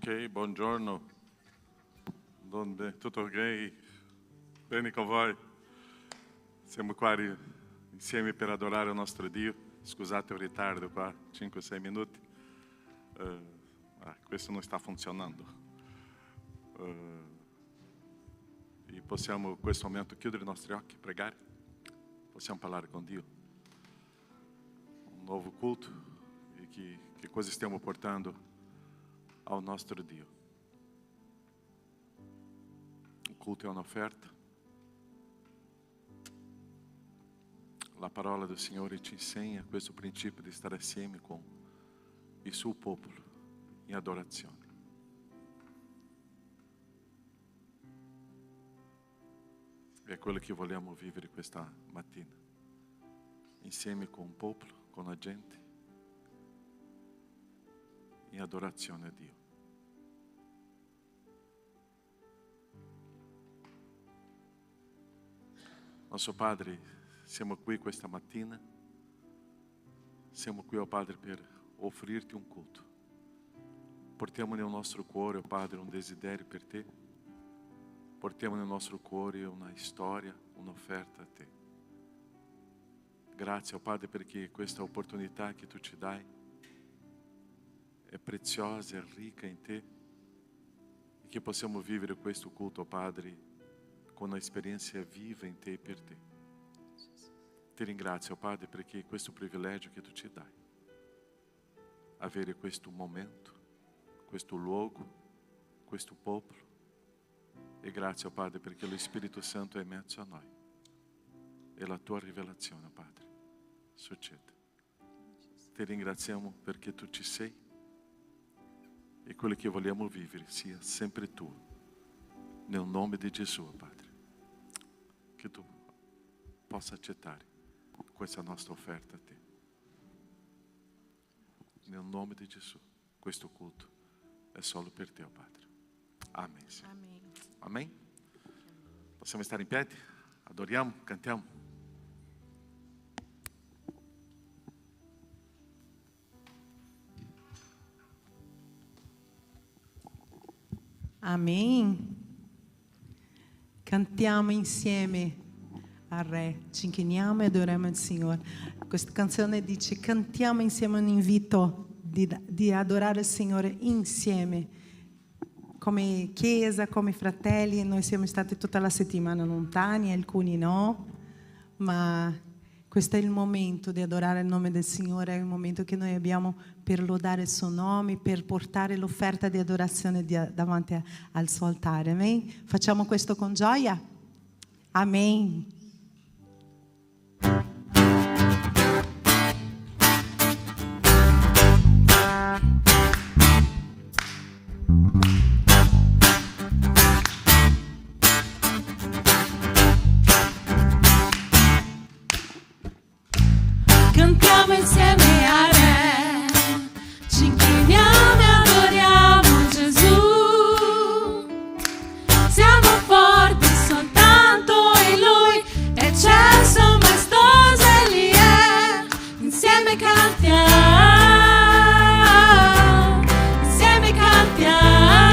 Ok, buongiorno. Tutto ok? Bene con voi? Siamo qua insieme per adorare il nostro Dio. Scusate il ritardo qua, 5-6 minuti. Questo non sta funzionando. E possiamo in questo momento chiudere i nostri occhi, pregare. Possiamo parlare con Dio. Un nuovo culto e che cosa stiamo portando ao nostro Dio. O culto è un'offerta. La parola del Signore ci insegna questo principio di stare assieme con il suo popolo in adorazione. È quello che vogliamo vivere questa mattina, insieme con il popolo, con la gente, in adorazione a Dio. Nostro Padre, siamo qui questa mattina, siamo qui, oh Padre, per offrirti un culto. Portiamo nel nostro cuore, oh Padre, un desiderio per te. Portiamo nel nostro cuore una storia, un'offerta a te. Grazie, oh Padre, perché questa opportunità che tu ci dai è preziosa, è ricca in te, e che possiamo vivere questo culto, oh Padre, con un'esperienza viva in te e per te. Ti ringrazio, oh Padre, perché questo privilegio che tu ci dai, avere questo momento, questo luogo, questo popolo. E grazie, oh Padre, perché lo Spirito Santo è in mezzo a noi. E la tua rivelazione, oh Padre, succede. Ti ringraziamo perché tu ci sei e quello che vogliamo vivere sia sempre tuo. Nel nome di Gesù, oh Padre, che tu possa accettare questa nostra offerta a te. Nel nome di Gesù, questo culto è solo per te, oh Padre. Amen. Amen. Amém? Possiamo stare in piedi? Adoriamo, cantiamo. Amém. Cantiamo insieme al Re, ci inchiniamo e adoriamo il Signore. Questa canzone dice: cantiamo insieme, un invito di adorare il Signore insieme. Come chiesa, come fratelli, noi siamo stati tutta la settimana lontani, alcuni no, ma questo è il momento di adorare il nome del Signore, è il momento che noi abbiamo per lodare il suo nome, per portare l'offerta di adorazione davanti al suo altare. Amen? Facciamo questo con gioia? Amen. Cantiamo insieme al Re, ci inchiniamo e adoriamo Gesù. Siamo forti soltanto in Lui, eccelso, maestoso Egli è. Insieme cantiamo, insieme cantiamo.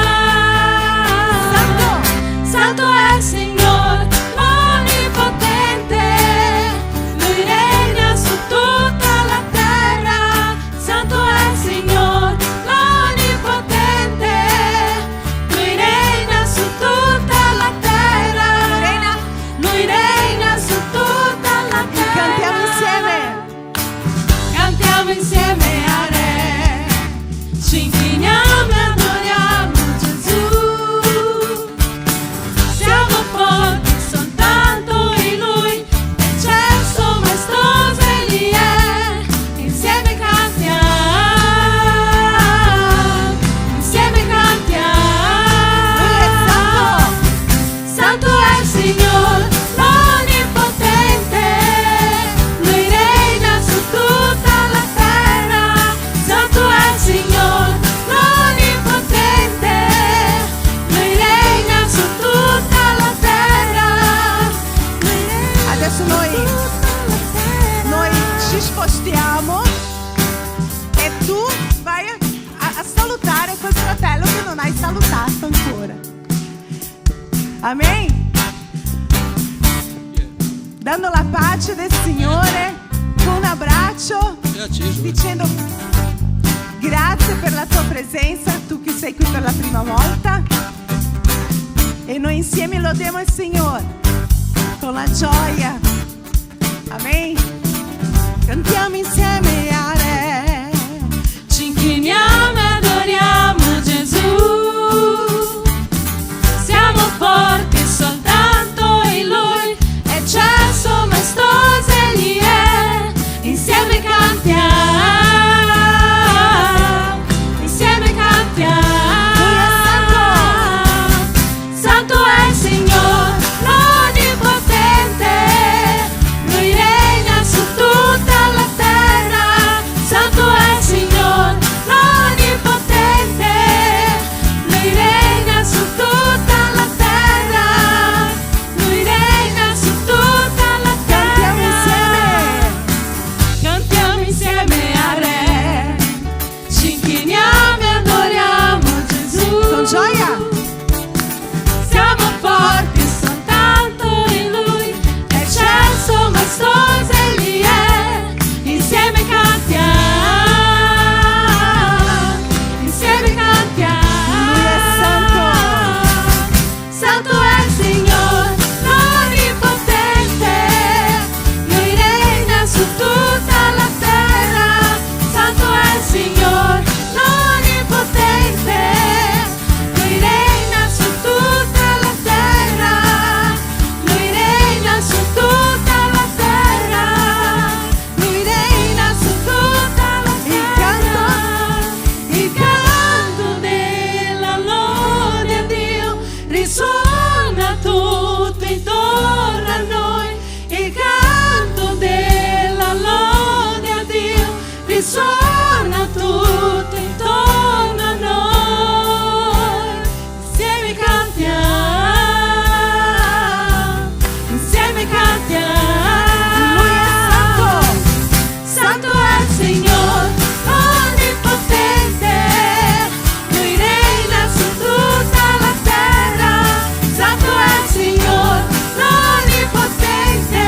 Amen? Dando la pace del Signore con un abbraccio, dicendo grazie per la tua presenza, tu che sei qui per la prima volta. E noi insieme lodiamo il Signore con la gioia. Amen. Cantiamo insieme a Re. Ci inchiniamo e adoriamo Gesù. Siamo forti soltanto in Lui, eccelso, maestoso Egli è. Insieme cantiamo, insieme cantiamo. Santo è il Signore, l'Onnipotente. Lui regna su tutta la terra. Santo è il Signore, l'Onnipotente. Lui regna su tutta la terra. Lui regna su tutta la terra. Cantiamo insieme a Re. Ci inchiniamo e adoriamo Gesù. Con gioia. Siamo forti soltanto in Lui, eccelso, maestoso Egli è. Insieme cantiamo, insieme cantiamo. Lui è santo. Santo è il Signore, l'Onnipotente. Lui regna su tutta la terra. Santo è il Signore, l'Onnipotente. Lui regna su tutta la terra. Lui regna su tutta la terra. Lui regna su tutta la terra. Il canto della lode a Dio risuona tutto intorno a noi. Il canto della lode a Dio risuona tutto intorno a noi. Insieme cantiamo, insieme cantiamo. Lui è santo. Santo è il Signore, Onnipotente. Lui regna su tutta la terra. Santo è il Signore, l'Onnipotente.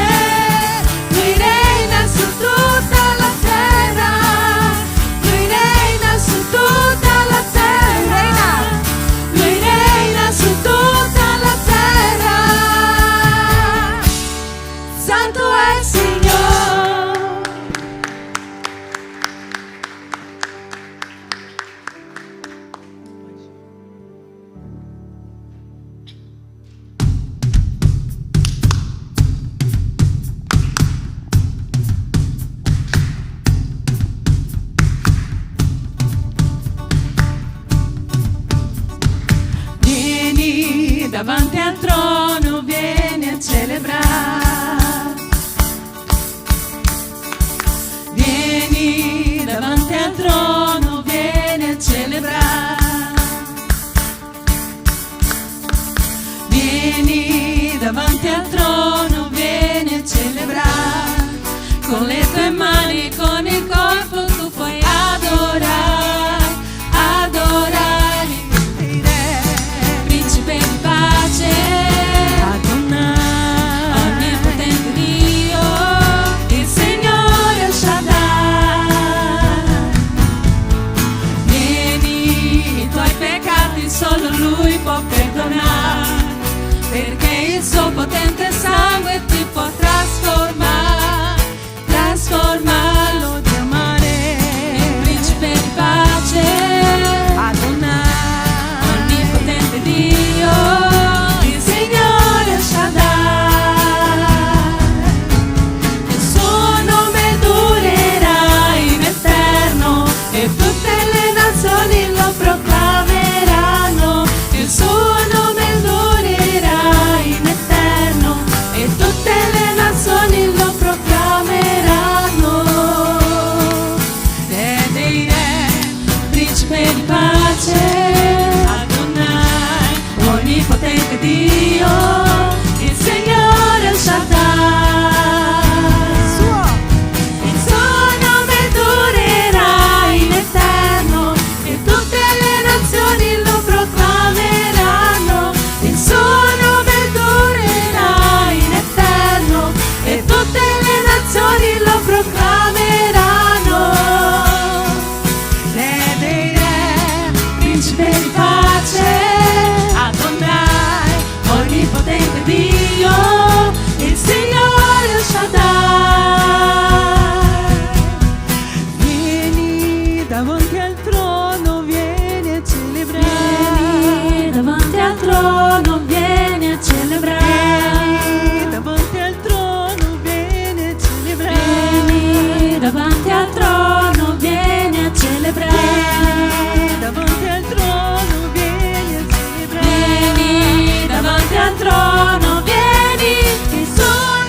Lui regna su tutta la terra. Lui regna su tutta la terra. Lui regna su tutta la terra. Santo è il Signore. Vieni davanti al trono, vieni a celebrare. Vieni davanti al trono, vieni a celebrare. Vieni davanti al trono, vieni a celebrare. Con le tue mani, con il corpo tu puoi adorare, adorare il Re, Principe di pace, Adonai. Onnipotente Dio, il Signore El Shaddai. Vieni, i tuoi peccati solo Lui può perdonare, perché il suo potente sangue ti può trasformare, trasformarlo di amare. Il Principe di pace, Adonai. Onnipotente Dio, il Signore El Shaddai. Il suo nome durerà in eterno e tutte le nazioni lo proclameranno. Il pace, Adonai, onnipotente Dio, il Signore El Shaddai. Vieni davanti al trono, vieni a celebrare. Vieni davanti al trono, vieni a celebrare. Vieni davanti al trono, vieni a celebrare. Vieni davanti al trono, vieni a celebrare. Vieni davanti al trono, vieni a celebrare. Vieni davanti al trono, vieni, che il suo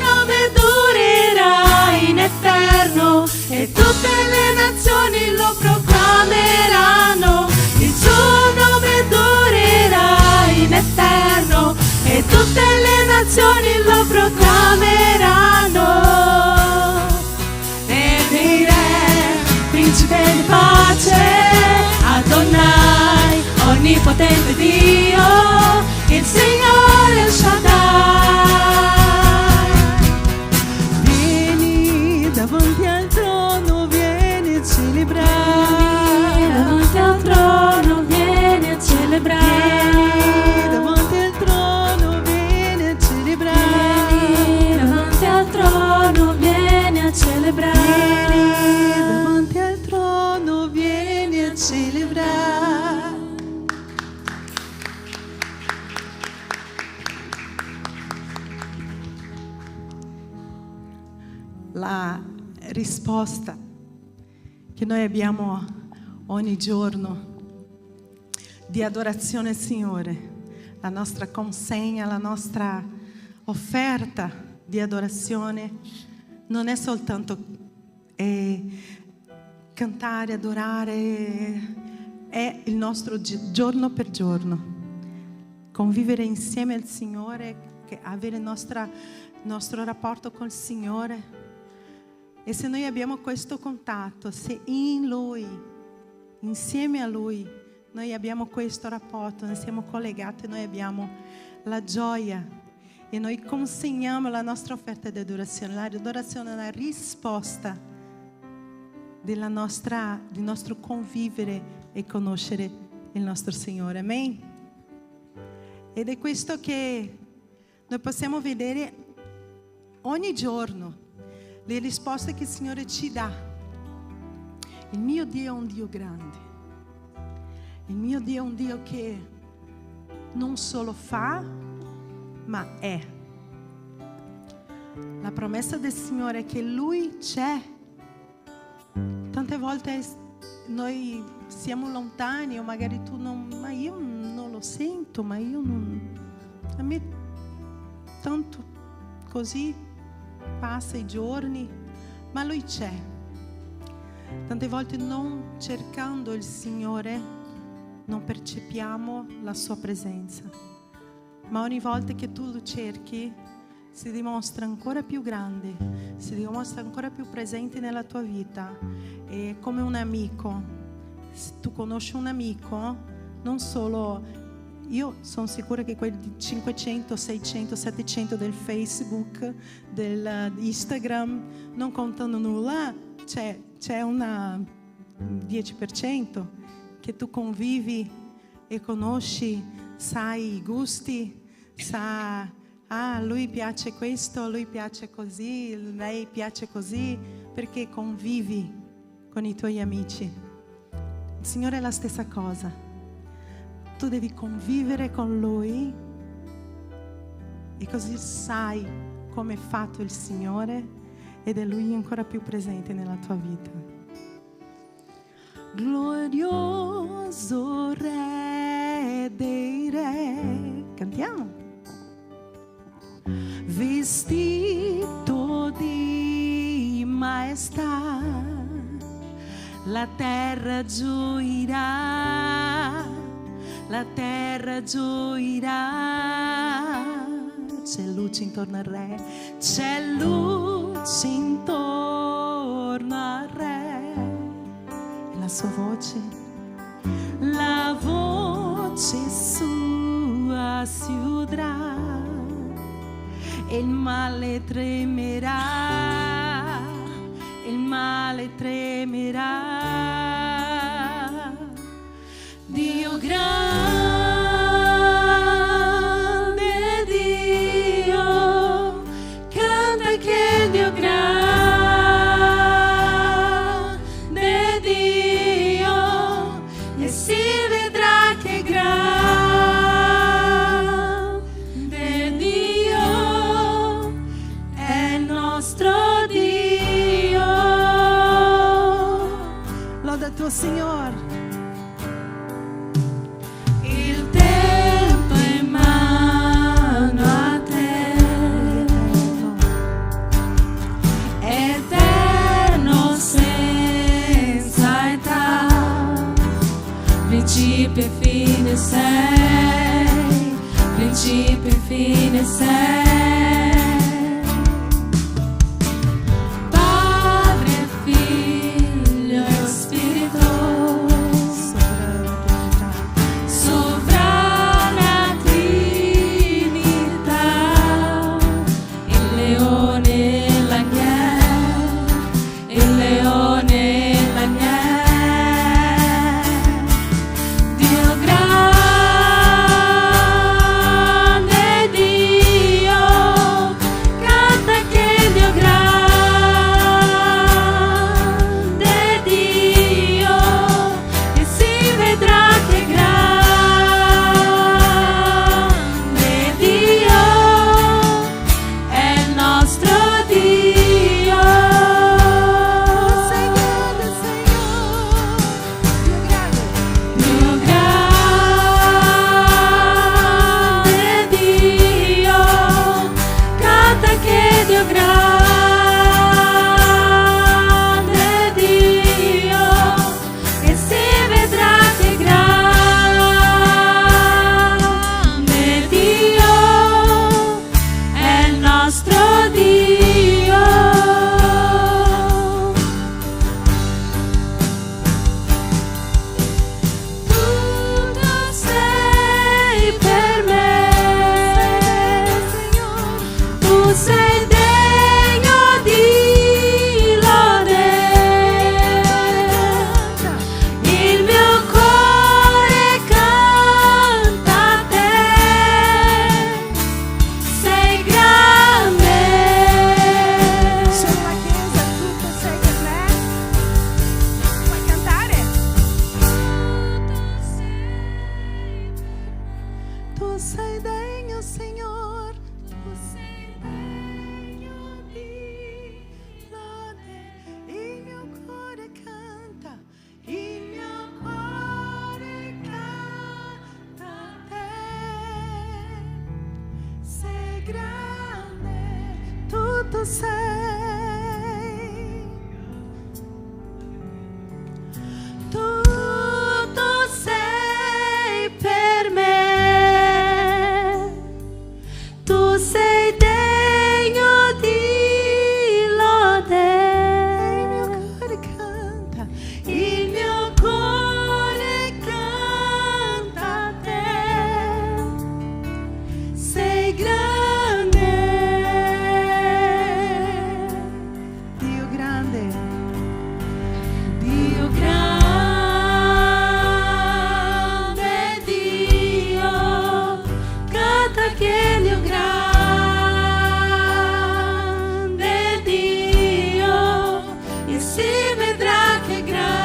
nome durerà in eterno e tutte le nazioni lo proclameranno. Il suo nome durerà in eterno e tutte le nazioni lo proclameranno. E dei re, principe di pace, Adonai, onnipotente Dio, il Signore El Shaddai. Vieni davanti al trono, vieni a celebrare. Vieni davanti al trono, vieni a celebrare. Vieni davanti al trono, vieni a celebrare. Vieni davanti al trono, vieni a celebrare. Vieni davanti al trono, vieni a celebrare. La risposta che noi abbiamo ogni giorno di adorazione al Signore, la nostra consegna, la nostra offerta di adorazione non è soltanto cantare, adorare, è il nostro giorno per giorno, convivere insieme al Signore, avere il nostro rapporto col Signore. E se noi abbiamo questo contatto, se in Lui, insieme a Lui, noi abbiamo questo rapporto, noi siamo collegati, noi abbiamo la gioia e noi consegniamo la nostra offerta di adorazione. L'adorazione è una risposta del nostro convivere e conoscere il nostro Signore. Amen? Ed è questo che noi possiamo vedere ogni giorno, le risposte che il Signore ci dà. Il mio Dio è un Dio grande. Il mio Dio è un Dio che non solo fa, ma è. La promessa del Signore è che Lui c'è. Tante volte noi siamo lontani o magari tu non, ma io non lo sento, ma io non, a me tanto così passa i giorni, ma Lui c'è. Tante volte non cercando il Signore non percepiamo la sua presenza, ma ogni volta che tu lo cerchi si dimostra ancora più grande, si dimostra ancora più presente nella tua vita. È come un amico. Se tu conosci un amico, non solo, io sono sicura che quelli 500, 600, 700 del Facebook, dell'Instagram non contano nulla, c'è una 10% che tu convivi e conosci, sai i gusti, sa, lui piace questo, lui piace così, lei piace così, perché convivi con i tuoi amici. Il Signore è la stessa cosa. Tu devi convivere con Lui e così sai come è fatto il Signore ed è Lui ancora più presente nella tua vita. Glorioso Re dei Re, cantiamo. Vestito di maestà, la terra gioirà, la terra gioirà. C'è luce intorno al Re, c'è luce intorno al Re. E la sua voce, la voce sua si udrà. E il male tremerà, il male tremerà. Dio grande grande sei, principio e fine sei, Padre, Figlio e Spirito, sovrana Trinità, il leone e l'agnello, il leone e l'agnello. Dio grande, Dio, canta che Dio grande, Dio, e si vedrà che grande Dio è il nostro Dio. Sei grande, Signore, Dio grande. Dio grande, Dio, canta che Dio grande, Dio, e si vedrà che grande Dio è il nostro Dio. Tutto sei per me, tu sei degno di lode, il mio cuore canta a te, sei grande. Sono la chiesa, tutto sei per me. Puoi cantare? Tu sei degno, Signor, tu sei degno di lode. Il mio cuore canta, il mio cuore canta a te. Sei grande, tutto sei. Tutto sei per me, tu sei degno di lode, Il mio cuore canta a te. sei grande. Dio grande, Dio grande, Dio, canta che Dio grande, Dio, e si vedrà che grande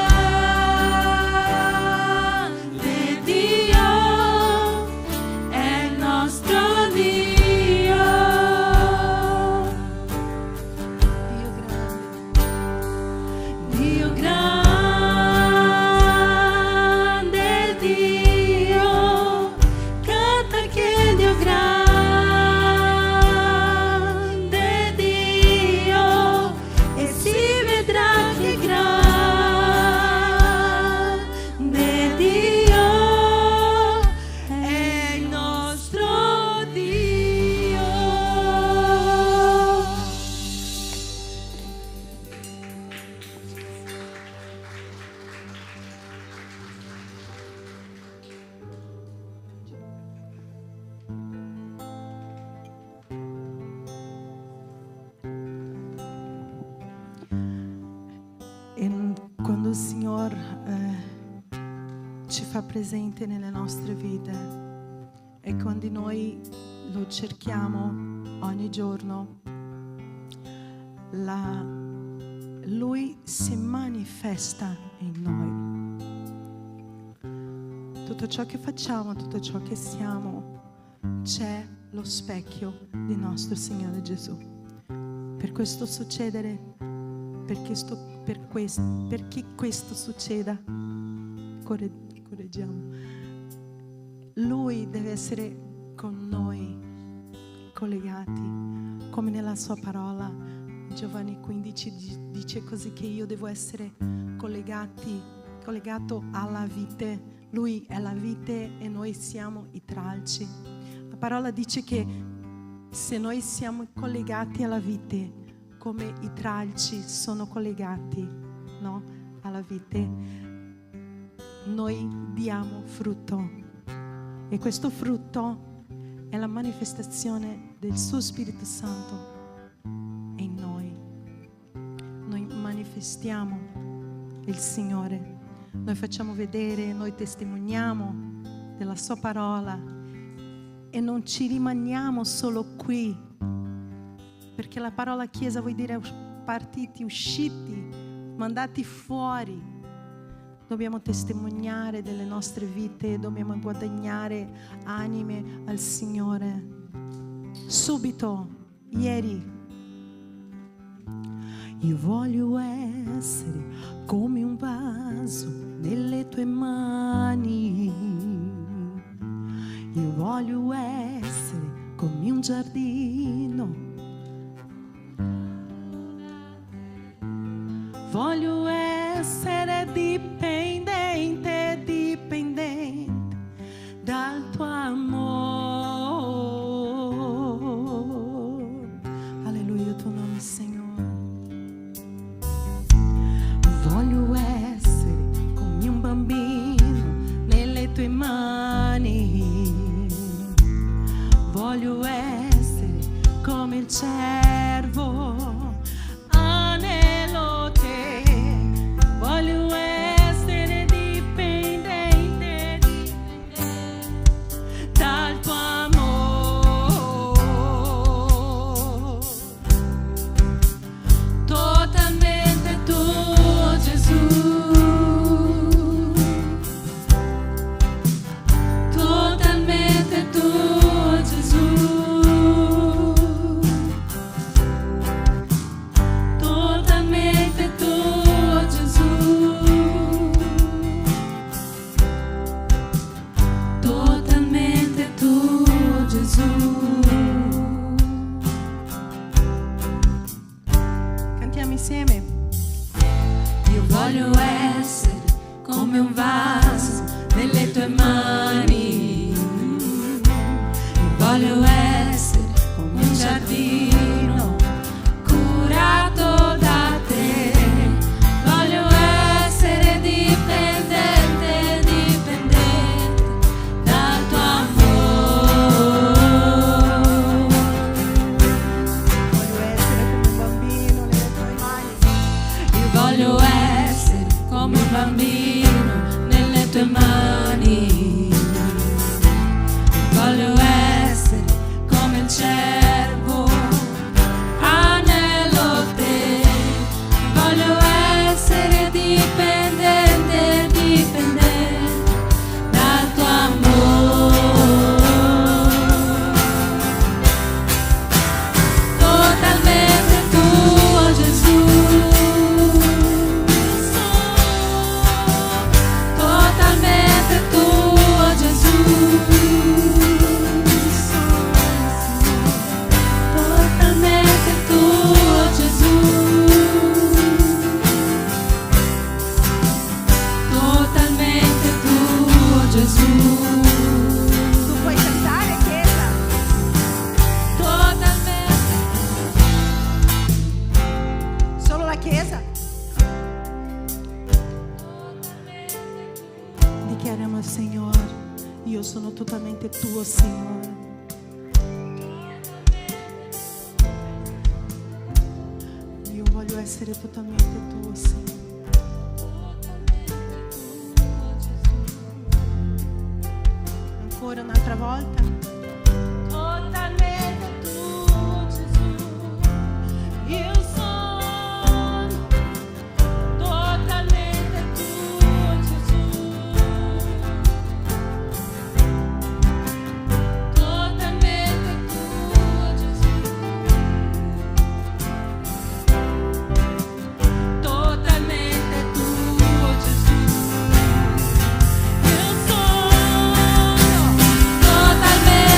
Dio è il nostro Dio. Dio grande. Dio grande, Dio, canta che Dio grande, Dio, e si vedrà che grande Dio è il nostro Dio. E quando il Signore ci fa presente nelle nostre vite e quando noi lo cerchiamo ogni giorno, Lui si manifesta in noi. Tutto ciò che facciamo, tutto ciò che siamo, c'è lo specchio di nostro Signore Gesù. Per questo succedere, perché questo succeda, correggiamo. Lui deve essere con noi, collegati, come nella sua parola. Giovanni 15 dice così che io devo essere collegato alla vite Lui è la vite e noi siamo i tralci. La parola dice che se noi siamo collegati alla vite, come i tralci sono collegati, no, alla vite, noi diamo frutto. E questo frutto è la manifestazione del suo Spirito Santo in noi. Noi manifestiamo il Signore, noi facciamo vedere, noi testimoniamo della sua parola e non ci rimaniamo solo qui, perché la parola Chiesa vuol dire partiti, usciti, mandati fuori. Dobbiamo testimoniare delle nostre vite, dobbiamo guadagnare anime al Signore. Subito, ieri, io voglio essere come un vaso nelle tue mani. Io voglio essere come un giardino. Voglio essere dipendente, dipendente dal tuo amore. Alleluia, il tuo nome, Signore. Voglio essere come un bambino nelle tue mani. Voglio essere come il cervo. Anelo te. Voglio essere dipendente, dipendente dal tuo amore. Totalmente tuo, Gesù. Totalmente tuo, Gesù. Totalmente tuo, Gesù. Totalmente tuo, Gesù. Cantiamo insieme. Io voglio essere come un vaso nelle tue mani. Io voglio essere come un giardino curato da te. Voglio essere dipendente, dipendente dal tuo amore. Voglio essere come un bambino nelle tue mani. Io voglio essere come un bambino nelle tue mani. Voglio essere come il cervo. Anelo te. Voglio essere dipendente, dipendente dal tuo amore. Totalmente tuo, Gesù. Totalmente tuo, Gesù. Totalmente tuo, Gesù. Totalmente tuo, Gesù. Tu puoi cantare, Chiesa. Totalmente. Solo la Chiesa. Dichiariamo al Signore: io sono totalmente tuo, Signore. Io voglio essere totalmente tuo, Signore. Ancora un'altra volta. Totalmente tuo, Gesù. Io sono totalmente tuo, Gesù. Totalmente tuo, Gesù. Totalmente tuo, Gesù. Io sono totalmente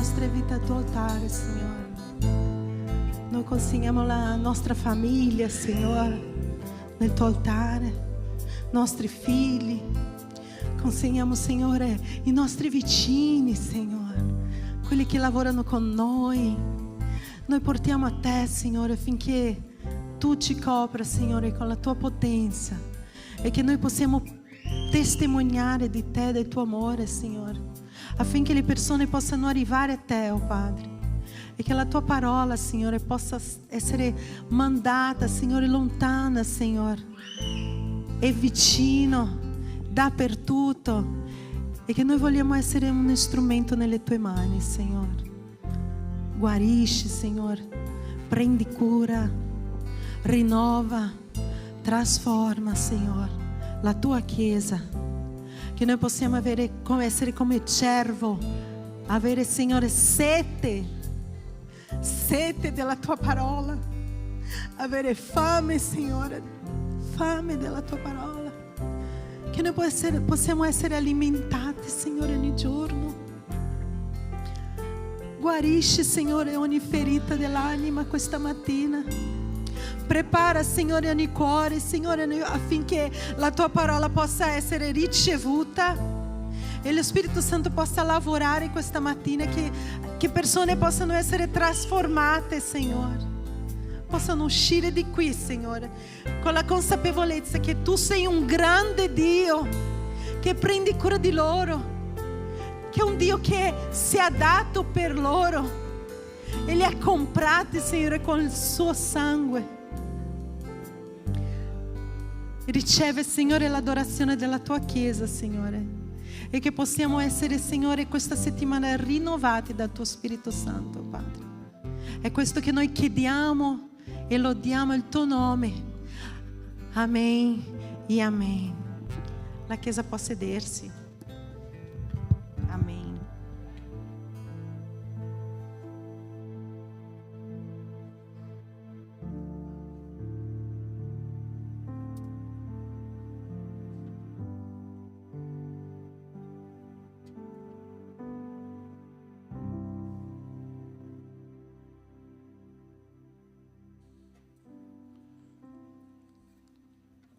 nostre vite al tuo altare, Signore. Noi consegniamo la nostra famiglia, Signore, nel tuo altare, nostri figli. Consegniamo, Signore, i nostri vicini, Signore, quelli che lavorano con noi. Noi portiamo a te, Signore, affinché tu ci copra, Signore, con la tua potenza e che noi possiamo testimoniare di te, del tuo amore, Signore, affinché le persone possano arrivare a te, oh Padre, e che la tua parola, Signore, possa essere mandata, Signore, lontana, Signore, e vicino, dappertutto, e che noi vogliamo essere un strumento nelle tue mani, Signore. Guarisci, Signore, prendi cura, rinnova, trasforma, Signore, la tua Chiesa, che noi possiamo essere come cervo, avere, Signore, sete della tua parola, avere fame, Signore, fame della tua parola, che noi possiamo essere alimentati, Signore, ogni giorno. Guarisci, Signore, ogni ferita dell'anima questa mattina. Prepara, Signore, ogni cuore, Signore, affinché la tua parola possa essere ricevuta e lo Spirito Santo possa lavorare questa mattina, che persone possano essere trasformate, Signore, possano uscire di qui, Signore, con la consapevolezza che tu sei un grande Dio che prendi cura di loro, che è un Dio che si è dato per loro e li ha comprati, Signore, con il suo sangue. Riceve, Signore, l'adorazione della tua Chiesa, Signore, e che possiamo essere, Signore, questa settimana rinnovati dal tuo Spirito Santo, Padre. È questo che noi chiediamo e lodiamo il tuo nome. Amen e amen. La Chiesa può sedersi. Amen.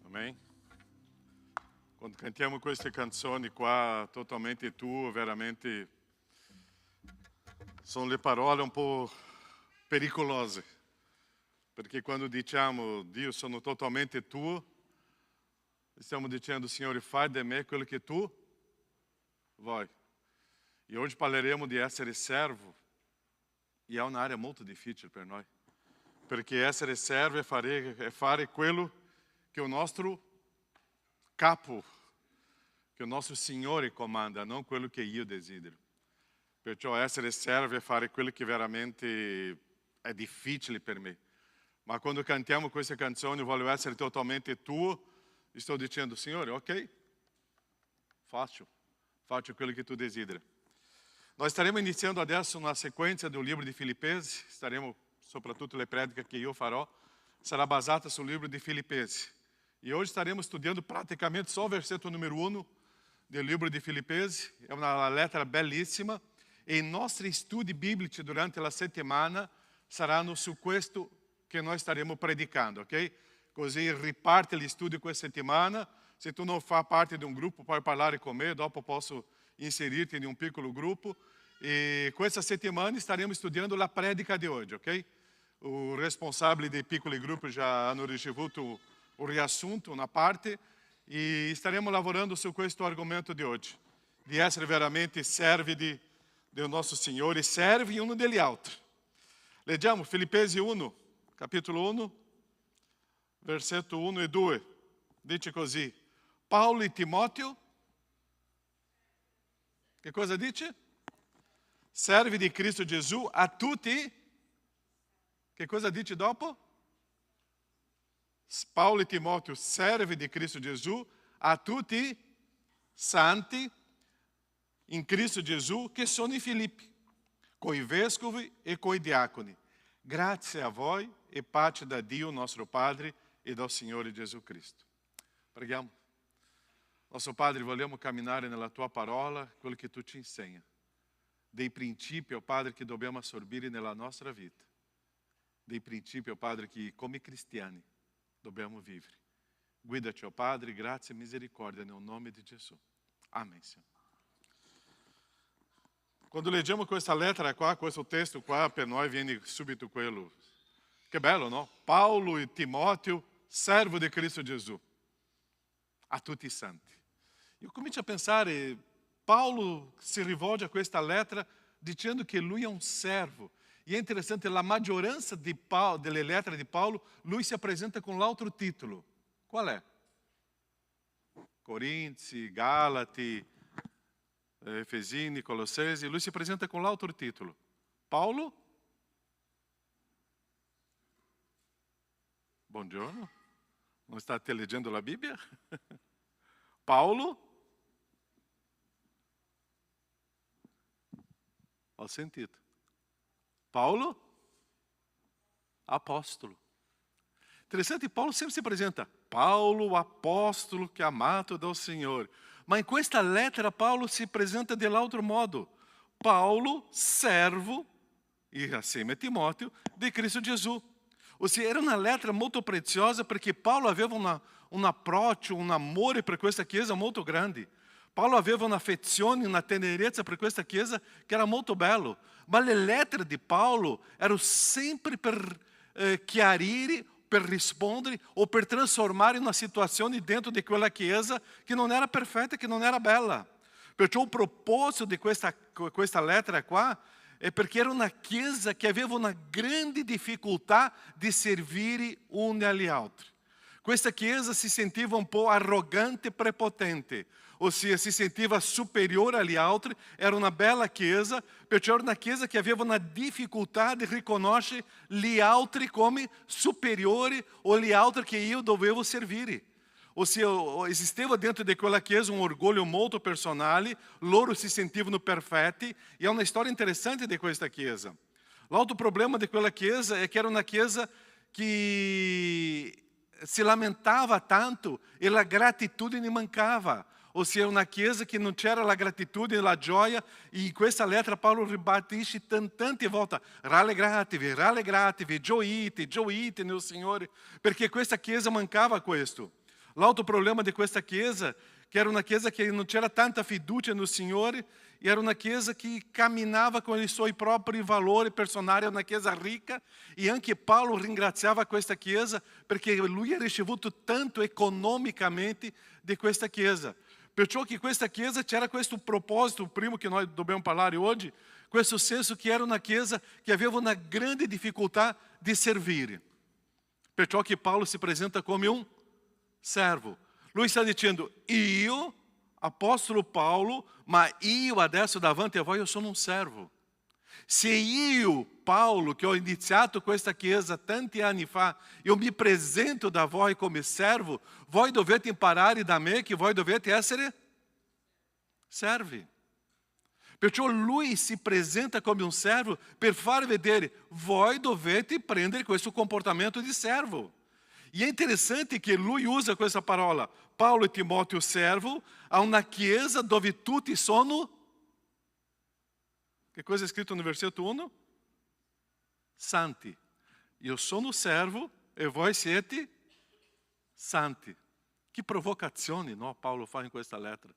Amém? Quando cantiamo queste canzoni qua, totalmente tue, veramente, sono le parole un po' pericolose, perché quando diciamo Dio sono totalmente tuo, stiamo dicendo Signore fai di me quello che tu vuoi. E oggi parleremo di essere servo, e è un'area molto difficile per noi, perché essere servo è fare quello che o nostro capo, che o nostro Signore comanda, non quello che io desidero. Perciò essere servo è fare quello che veramente è difficile per me. Ma quando cantiamo queste canzoni, voglio essere totalmente tuo, sto dicendo, Signore, ok, faccio quello che tu desideri. Nós staremo iniziando adesso una sequenza do livro di Filippesi, soprattutto le prediche che io farò, sarà basata sul libro di Filippesi. E hoje estaremos estudando praticamente só o versículo número 1 do livro de Filipenses. É uma letra belíssima. E nostri studi biblici durante la settimana saranno su questo che noi staremo predicando, ok? Così riparte gli studi questa settimana. Se tu non fa parte di un gruppo, puoi parlare con me, dopo posso inserirti in un piccolo gruppo. E questa settimana staremo studiando la predica di oggi, ok? O responsabile dei piccoli gruppi già hanno ricevuto o riassunto, una parte, e staremo lavorando su questo argomento di oggi, di essere veramente servi del nostro Signore, servi uno degli altri. Leggiamo Filippesi 1, capitolo 1, versetto 1 e 2. Dice così, Paolo e Timoteo, che cosa dice? Servi di Cristo Gesù a tutti, che cosa dice dopo? Paulo e Timóteo, servi di Cristo Gesù, a tutti santi in Cristo Gesù che sono in Filippi, coi vescovi e coi diaconi. Grazie a voi e pace da Dio nostro Padre e dal Signore Gesù Cristo. Preghiamo. Nostro Padre, vogliamo camminare nella tua parola, quello che tu ci insegna. dei principio, Padre, che dobbiamo assorbire nella nostra vita. Dei principi, Padre, che come cristiani dobbiamo vivere. Guidaci, Padre, grazie e misericordia nel nome di Gesù. Amen, Signore. Quando leggiamo questa lettera qua, questo testo qua, per noi viene subito quello. Che bello, no? Paolo e Timóteo, servo di Cristo Gesù. A tutti i santi. Io comincio a pensare, Paolo si rivolge a questa lettera dicendo che lui è un servo. E è interessante, la maggioranza delle lettere di Paolo, lui si presenta con l'altro titolo. Qual è? Corinzi, Galati, Efesini, Colossesi. Lui si presenta con l'altro titolo. Paolo? Buongiorno. Non state leggendo la Bibbia? Paolo? Ho sentito. Paolo? Apóstolo. Interessante, Paulo sempre se apresenta, Paulo, apóstolo que é amato do Senhor. Mas em questa lettera Paulo se apresenta dell'altro modo. Paulo, servo, e assieme a Timóteo, de Cristo Gesù. Ou seja, era uma lettera molto preziosa perché Paulo aveva un approccio, un amore per questa chiesa molto grande. Paulo aveva un'affezione, una tenerezza per questa chiesa che era molto bello. Ma le lettere di Paulo erano sempre per chiarire, per rispondere o per trasformare una situazione dentro di quella chiesa che non era perfetta, che non era bella. Perciò il proposito di questa lettera qua è perché era una chiesa che aveva una grande difficoltà di servire uni agli altri. Questa chiesa si sentiva un po' arrogante e prepotente, ossia si sentiva superiore agli altri, era una bella chiesa, perciò era una chiesa che aveva una difficoltà di riconoscere gli altri come superiori o gli altri che io dovevo servire. Ossia, esisteva dentro di quella chiesa un orgoglio molto personale, loro si sentivano perfetti, e è una storia interessante di questa chiesa. L'altro problema di quella chiesa è che era una chiesa che si lamentava tanto e la gratitudine mancava. Ossia, una chiesa che non c'era la gratitudine, la gioia, e in questa lettera Paolo ribatisce tante volte, rallegratevi, gioite nel Signore, perché questa chiesa mancava questo. L'altro problema di questa chiesa, che era una chiesa che non c'era tanta fiducia no Signore, e era una chiesa che camminava con i suoi propri valori personali, una chiesa ricca, e anche Paolo ringraziava questa chiesa perché lui ha ricevuto tanto economicamente di questa chiesa. Perciò che questa chiesa c'era questo proposito, il primo che noi dobbiamo parlare oggi, questo senso che era una chiesa che aveva una grande difficoltà di servire. Perciò che Paolo si presenta come un servo. Lui sta dicendo, io, apostolo Paulo, ma io adesso davanti a voi io sono un servo. Se io, Paulo, che ho iniziato questa chiesa tanti anni fa, io mi presento da voi come servo, voi dovete imparare da me che voi dovete essere servi. Perciò lui si presenta come un servo per far vedere, voi dovete prendere questo comportamento di servo. E è interessante che lui usa questa parola, Paolo e Timóteo servo, a una chiesa dove tutti sono, che cosa è scritto nel versetto 1? Santi. Io sono servo e voi siete santi. Che provocazione, no, Paolo fa in questa lettera.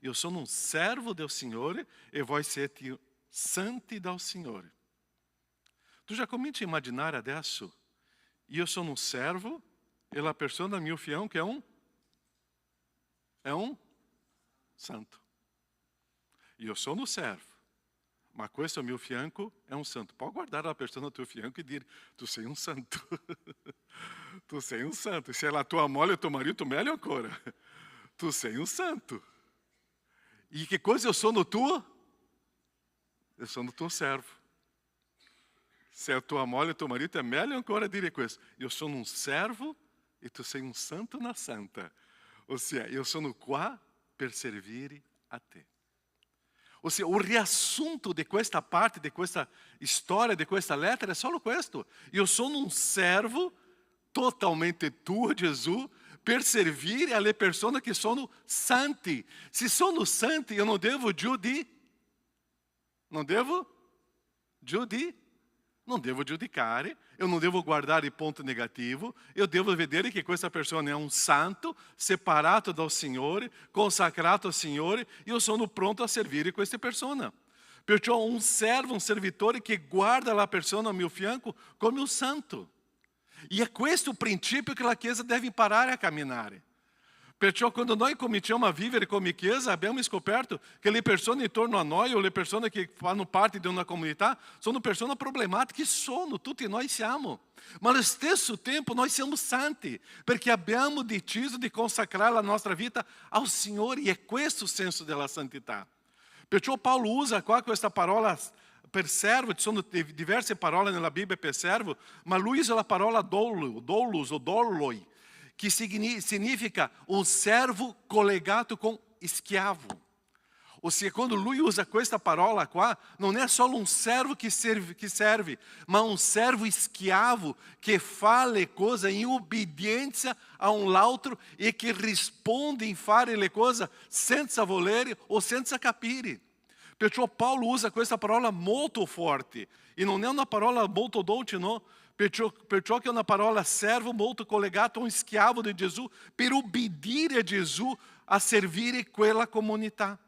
Io sono un servo del Signore e voi siete santi dal Signore. Tu já comincia a immaginare adesso, io sono un servo e la persona al mio fianco è un santo. Io sono servo, ma questo al mio fianco è un santo. Puoi guardare la persona al tuo fianco e dire, tu sei un santo. Tu sei un santo. Se è la tua moglie o tuo marito, meglio ancora. Tu sei un santo. E che cosa eu sono tu? Eu sono tuo servo. Se é tua moglie o tuo marito, é meglio ancora dire questo. Io sono un servo e tu sei un santo na santa. Ossia, io sono qua per servire a te. Ossia, o riassunto di questa parte, di questa storia, di questa lettera è solo questo. Io sono un servo totalmente tuo, Gesù, per servire alle persone che sono santi. Se sono santi, io non devo giudicare. Não devo giudicare, eu não devo guardare il ponto negativo, eu devo vedere che questa persona è un santo, separato dal Signore, consacrato al Signore, e io sono pronto a servire questa persona. Perciò un servo, un servitore che guarda la persona al mio fianco come un santo. E è questo il principio che la Chiesa deve imparare a camminare. Perciò quando noi cominciamo a vivere come Chiesa, abbiamo scoperto che le persone intorno a noi o le persone che fanno parte di una comunità sono persone problematiche, tutti noi siamo. Ma allo stesso tempo noi siamo santi, perché abbiamo deciso di consacrare la nostra vita al Signore, e è questo il senso della santità. Perciò Paolo usa qua questa parola per servo, ci sono diverse parole nella Bibbia per servo, ma lui usa la parola doulos o dolloi, que significa um servo collegado com escravo. Ou seja, quando lui usa questa parola qua, não é só um servo que serve, mas um servo escravo que fala coisa em obediência a um outro e que responde em fare le cose senza volere ou senza capire. Perciò Paulo usa questa parola molto forte, e não é uma parola molto dolce, não. Perciò che è una parola servo molto collegato a un schiavo di Gesù per obbedire a Gesù, a servire quella comunità.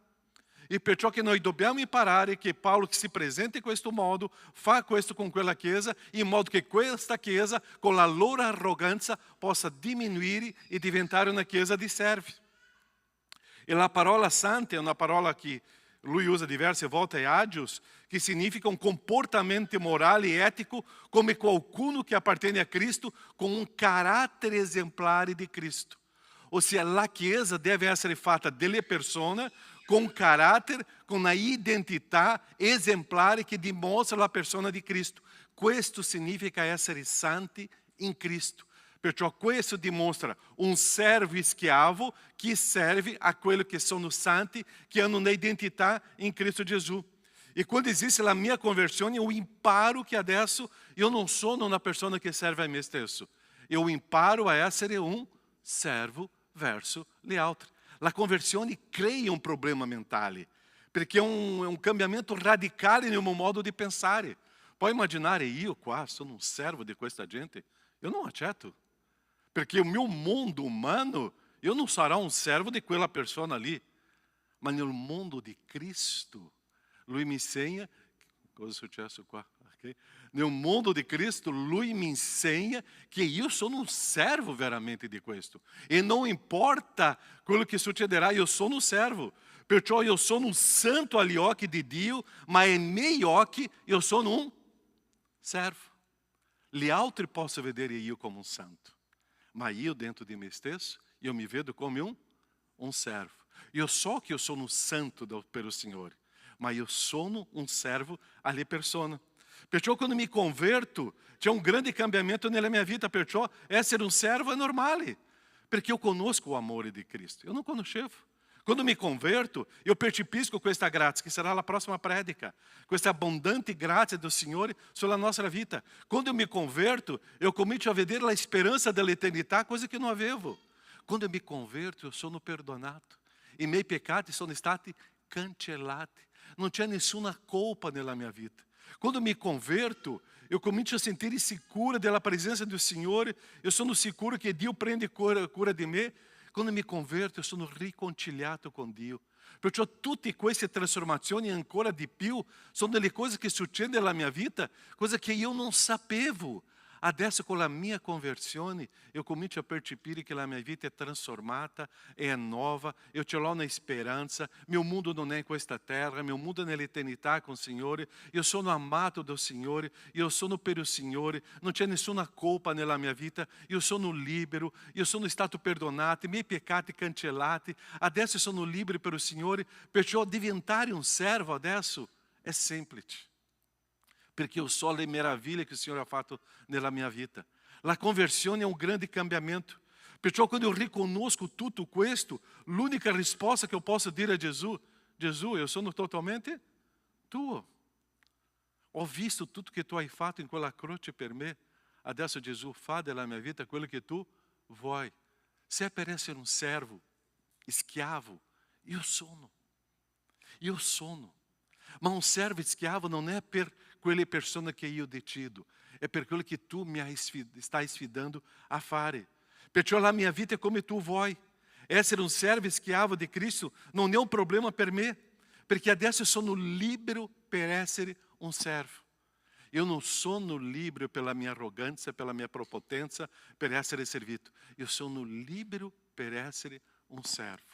E perciò che noi dobbiamo imparare che Paolo che si presenta in questo modo, fa questo con quella Chiesa, in modo che questa Chiesa, con la loro arroganza, possa diminuire e diventare una Chiesa di servi. E la parola santa è una parola che lui usa diverse volte, agios, que significa um comportamento moral e ético come qualcuno que appartiene a Cristo, com um caráter exemplar de Cristo. Ou seja, a Chiesa deve essere fatta delle persone com caráter, com a identità exemplar que dimostra la persona di Cristo. Questo significa essere santi in Cristo. Perciò questo dimostra um servo escravo que serve a quelli che sono santi, che hanno un'identità in Cristo Gesù. E quando existe a minha conversão, eu imparo que adesso eu não sou uma pessoa que serve a me stesso. Eu imparo a essere um servo verso gli altri. La conversione crea um problema mentale, perché è un cambiamento radicale no meu modo di pensare. Puoi immaginare, io qua sono un servo di questa gente? Eu não accetto. Perché o meu mundo umano, eu não sarò un servo di quella persona ali. Ma nel mondo di Cristo, lui mi insegna, cosa è successo qua? Okay. Nel mondo di Cristo, lui mi insegna che io sono un servo veramente di questo. E non importa quello che succederà, io sono un servo. Perciò io sono un santo agli occhi di Dio, ma ai miei occhi io sono un servo. Gli altri possono vedere io come un santo, ma io dentro di me stesso, io mi vedo come un servo. Io so che io sono un santo per il Signore, ma io sono un servo alle persone. Perciò quando mi converto, c'è un grande cambiamento nella mia vita, perciò essere un servo è normale, perché io conosco o amore di Cristo. Eu não conoscevo. Quando mi converto, eu percepisco questa grazia, che sarà la prossima predica, questa abbondante grazia do Signore sulla nostra vita. Quando eu me converto, eu comincio a vedere la speranza dell'eternità, coisa che non avevo. Quando eu me converto, eu sono perdonato. I miei peccati sono stati cancellati. Non c'è nessuna colpa nella mia vita. Quando mi converto, eu comincio a sentire sicuro della presenza del Signore. Eu sono sicuro che Dio prende cura di me. Quando mi converto, eu sono riconciliato con Dio. Perciò tutte queste trasformazioni ancora di più sono delle cose che succedono nella mia vita, cose che io non sapevo. Adesso con la mia conversione eu comincio a percepire che la mia vita è trasformata, è nuova, eu ce l'ho una speranza, mio mondo non è in questa terra, mio mondo è nell'eternità con il Signore, io sono amato dal Signore, io sono per il Signore, non c'è nessuna colpa nella mia vita, io sono libero, io sono stato perdonato, i miei peccati cancellati, adesso sono libero per il Signore, perciò diventare un servo adesso è semplice. Perché eu so le meraviglie che il Signore ha fatto nella mia vita. La conversione è un grande cambiamento. Perciò quando eu riconosco tutto questo, l'unica risposta che eu posso dire a Gesù, Gesù, eu sono totalmente tuo. Ho visto tutto che tu hai fatto in quella croce per me. Adesso Gesù fa della mia vita quello che tu vuoi. Se è per essere un servo, schiavo, io sono. Io sono. Ma un servo schiavo non è per quelle persone che io decido, è per quello che tu mi stai sfidando a fare. Perciò la mia vita è come tu vuoi. Essere un servo schiavo di Cristo non è un problema per me, perché adesso sono libero per essere un servo. Io non sono libero pela mia arroganza, pela mia prepotência, per essere servito. Io sono libero per essere un servo.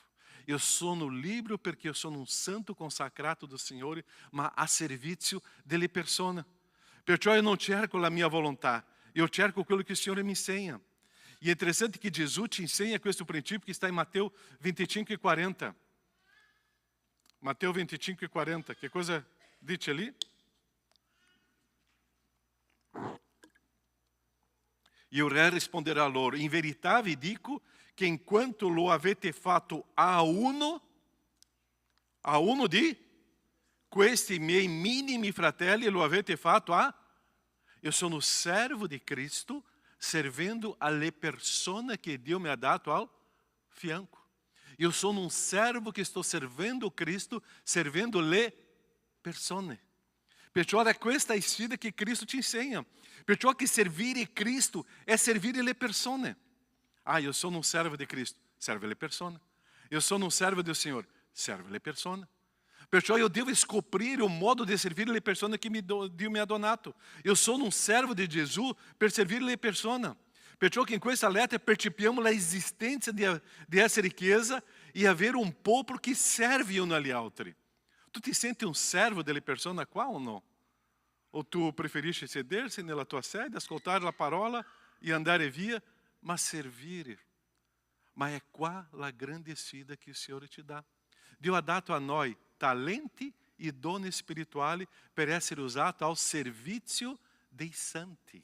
Io sono libero perché io sono un santo consacrato do Signore, ma a servizio delle persone. Perciò io non cerco la mia volontà, io cerco quello che il Signore mi insegna. E è interessante che Gesù ti insegna questo principio que está em Mateus 25 e 40. Mateus 25 e 40, que coisa dice ali? E o re risponderà loro: in verità vi dico che enquanto lo avete fatto a uno di questi miei minimi fratelli, lo avete fatto a... Io sono servo di Cristo, servendo alle persone che Dio mi ha dato al fianco. Io sono un servo che sto servendo Cristo, servendo le persone. Perciò è questa sfida che Cristo ti insegna. Perciò che servire Cristo è servire le persone. Ah, io sono un servo di Cristo, serve le persone. Io sono un servo del Signore, serve le persone. Perciò io devo scoprire un modo di servire le persone che Dio mi ha donato. Io sono un servo di Gesù per servire le persone. Perciò che in questa lettera percepiamo la esistenza di essere chiesa e avere un popolo che serve uno agli altri. Tu ti senti un servo delle persone qua o no? O tu preferisci sedersi nella tua sede, ascoltare la parola e andare via, ma servire. Ma è qua la grande sfida che il Signore ti dà. Dio ha dato a noi talenti e doni spirituali per essere usati al servizio dei santi,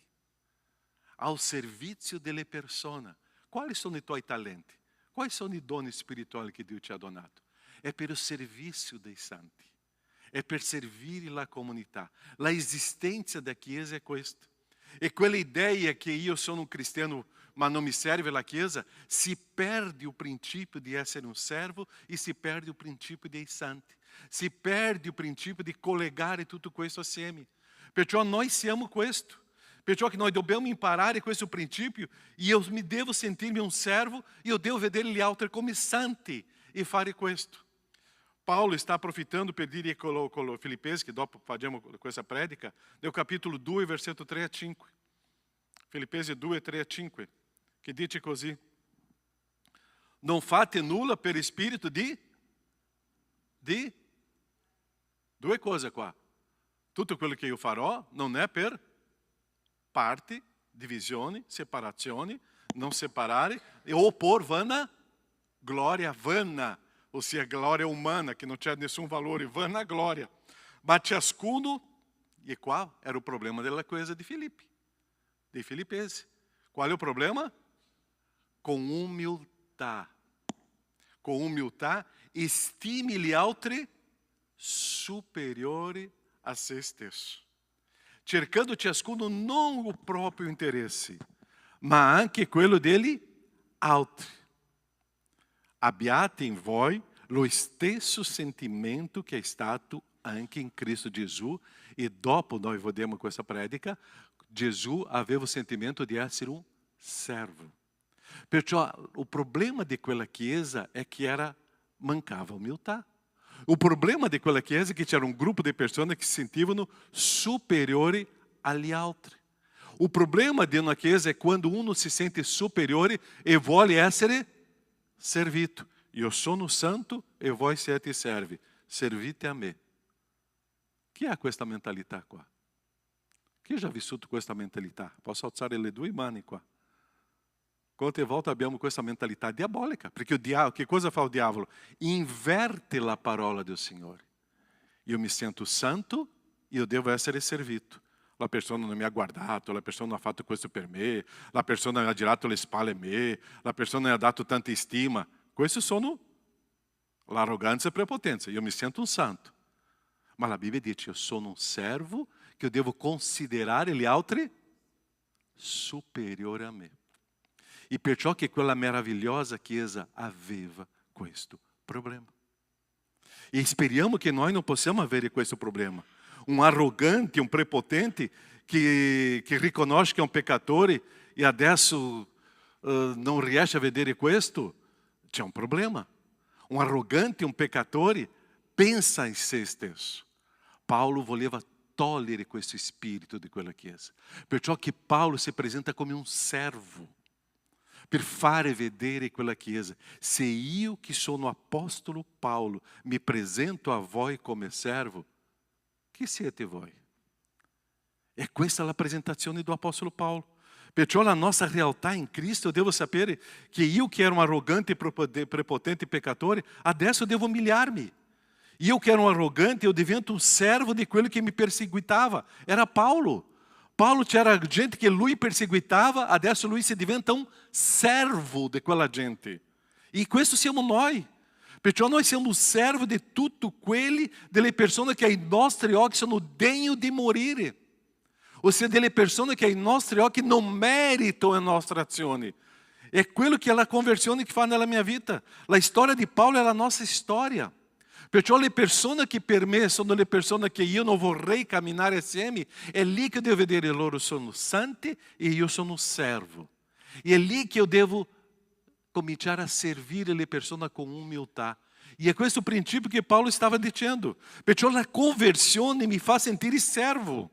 al servizio delle persone. Quali sono i tuoi talenti? Quali sono i doni spirituali che Dio ti ha donato? È per il servizio dei santi, è per servire la comunità. La esistenza da Chiesa è questa. E quella idea che io sono un cristiano ma non mi serve la Chiesa, si perde il principio di essere un servo e si perde il principio dei santi. Si perde il principio di collegare tutto questo assieme. Perciò noi siamo questo. Perciò che noi dobbiamo imparare questo principio e io mi devo sentirmi un servo e io devo vedere gli altri come santi e fare questo. Paulo está approfittando per dire con i Filippesi, che dopo facciamo questa predica, nel capitolo 2, versetto 3 a 5. Filippesi 2, 3 a 5, che dice così: non fate nulla per spirito di due cose qua. Tutto quello che io farò non è per parti, divisioni, separazioni, non separare, ou por vana glória vana, ossia glória umana, che non c'è nessun valore, vana glória. Ma ciascuno, e qua era o problema della Chiesa di Filippi, dei Filippesi. Qual è il problema? Con umiltà. Con umiltà, estime gli altri superiori a se stesso, cercando ciascuno non il proprio interesse, ma anche quello degli altri. Abbiate in voi lo stesso sentimento che è stato anche in Cristo Gesù, e dopo noi vedremo questa predica, Gesù aveva il sentimento di essere un servo. Perciò il problema di quella chiesa è che mancava umiltà. Il problema di quella chiesa è che c'era un gruppo di persone che si sentivano superiori agli altri. Il problema di una chiesa è quando uno si sente superiore e vuole essere servito. Io sono santo e voi siete servi. Servite a me. Chi ha questa mentalità qua? Chi ha già vissuto questa mentalità? Posso alzare le due mani qua. Quante volte abbiamo questa mentalità diabolica? Perché o diavolo, che cosa fa o diavolo? Inverte la parola del Signore. Io mi sento santo e io devo essere servito. La persona non mi ha guardato, la persona non ha fatto questo per me, la persona ha girato le spalle a me, la persona mi ha dato tanta stima. Questi sono l'arroganza e la prepotenza. Io mi sento un santo. Ma la Bibbia dice, io sono un servo che io devo considerare gli altri superiori a me. E perciò che quella meravigliosa chiesa aveva questo problema. E speriamo che noi non possiamo avere questo problema. Um arrogante, um prepotente che riconosce che è un peccatore e adesso non riesce a vedere questo, c'è un problema. Um arrogante, um peccatore pensa in se stesso. Paulo voleva togliere questo spirito di quella chiesa. Perciò che Paulo si presenta come un servo per fare vedere quella chiesa. Se io che sono apostolo Paulo mi presento a voi come servo, chi siete voi? E questa è la presentazione do apostolo Paulo. Perciò la nostra realtà in Cristo, eu devo sapere che io che ero un arrogante, prepotente peccatore, adesso devo umilhar-me. Io che ero um arrogante, eu divento um servo de quello che mi perseguitava. Era Paulo. Paulo c'era gente che lui perseguitava, adesso lui si diventa um servo de quella gente. E questo siamo noi. Perciò noi siamo servo di tutti quelli delle persone che ai nostri occhi sono degni di morire. Ossia delle persone che ai nostri occhi non meritano le nostre azioni. È quello che è la conversione che fa nella mia vita. La storia di Paolo è la nostra storia. Perciò le persone che per me sono le persone che io non vorrei camminare assieme, è lì che devo vedere loro sono santi e io sono servo. E è lì che eu devo cominciare a servire le persone con umiltà. E è questo princípio che Paulo stava dicendo. Perciò la conversione mi fa sentire servo.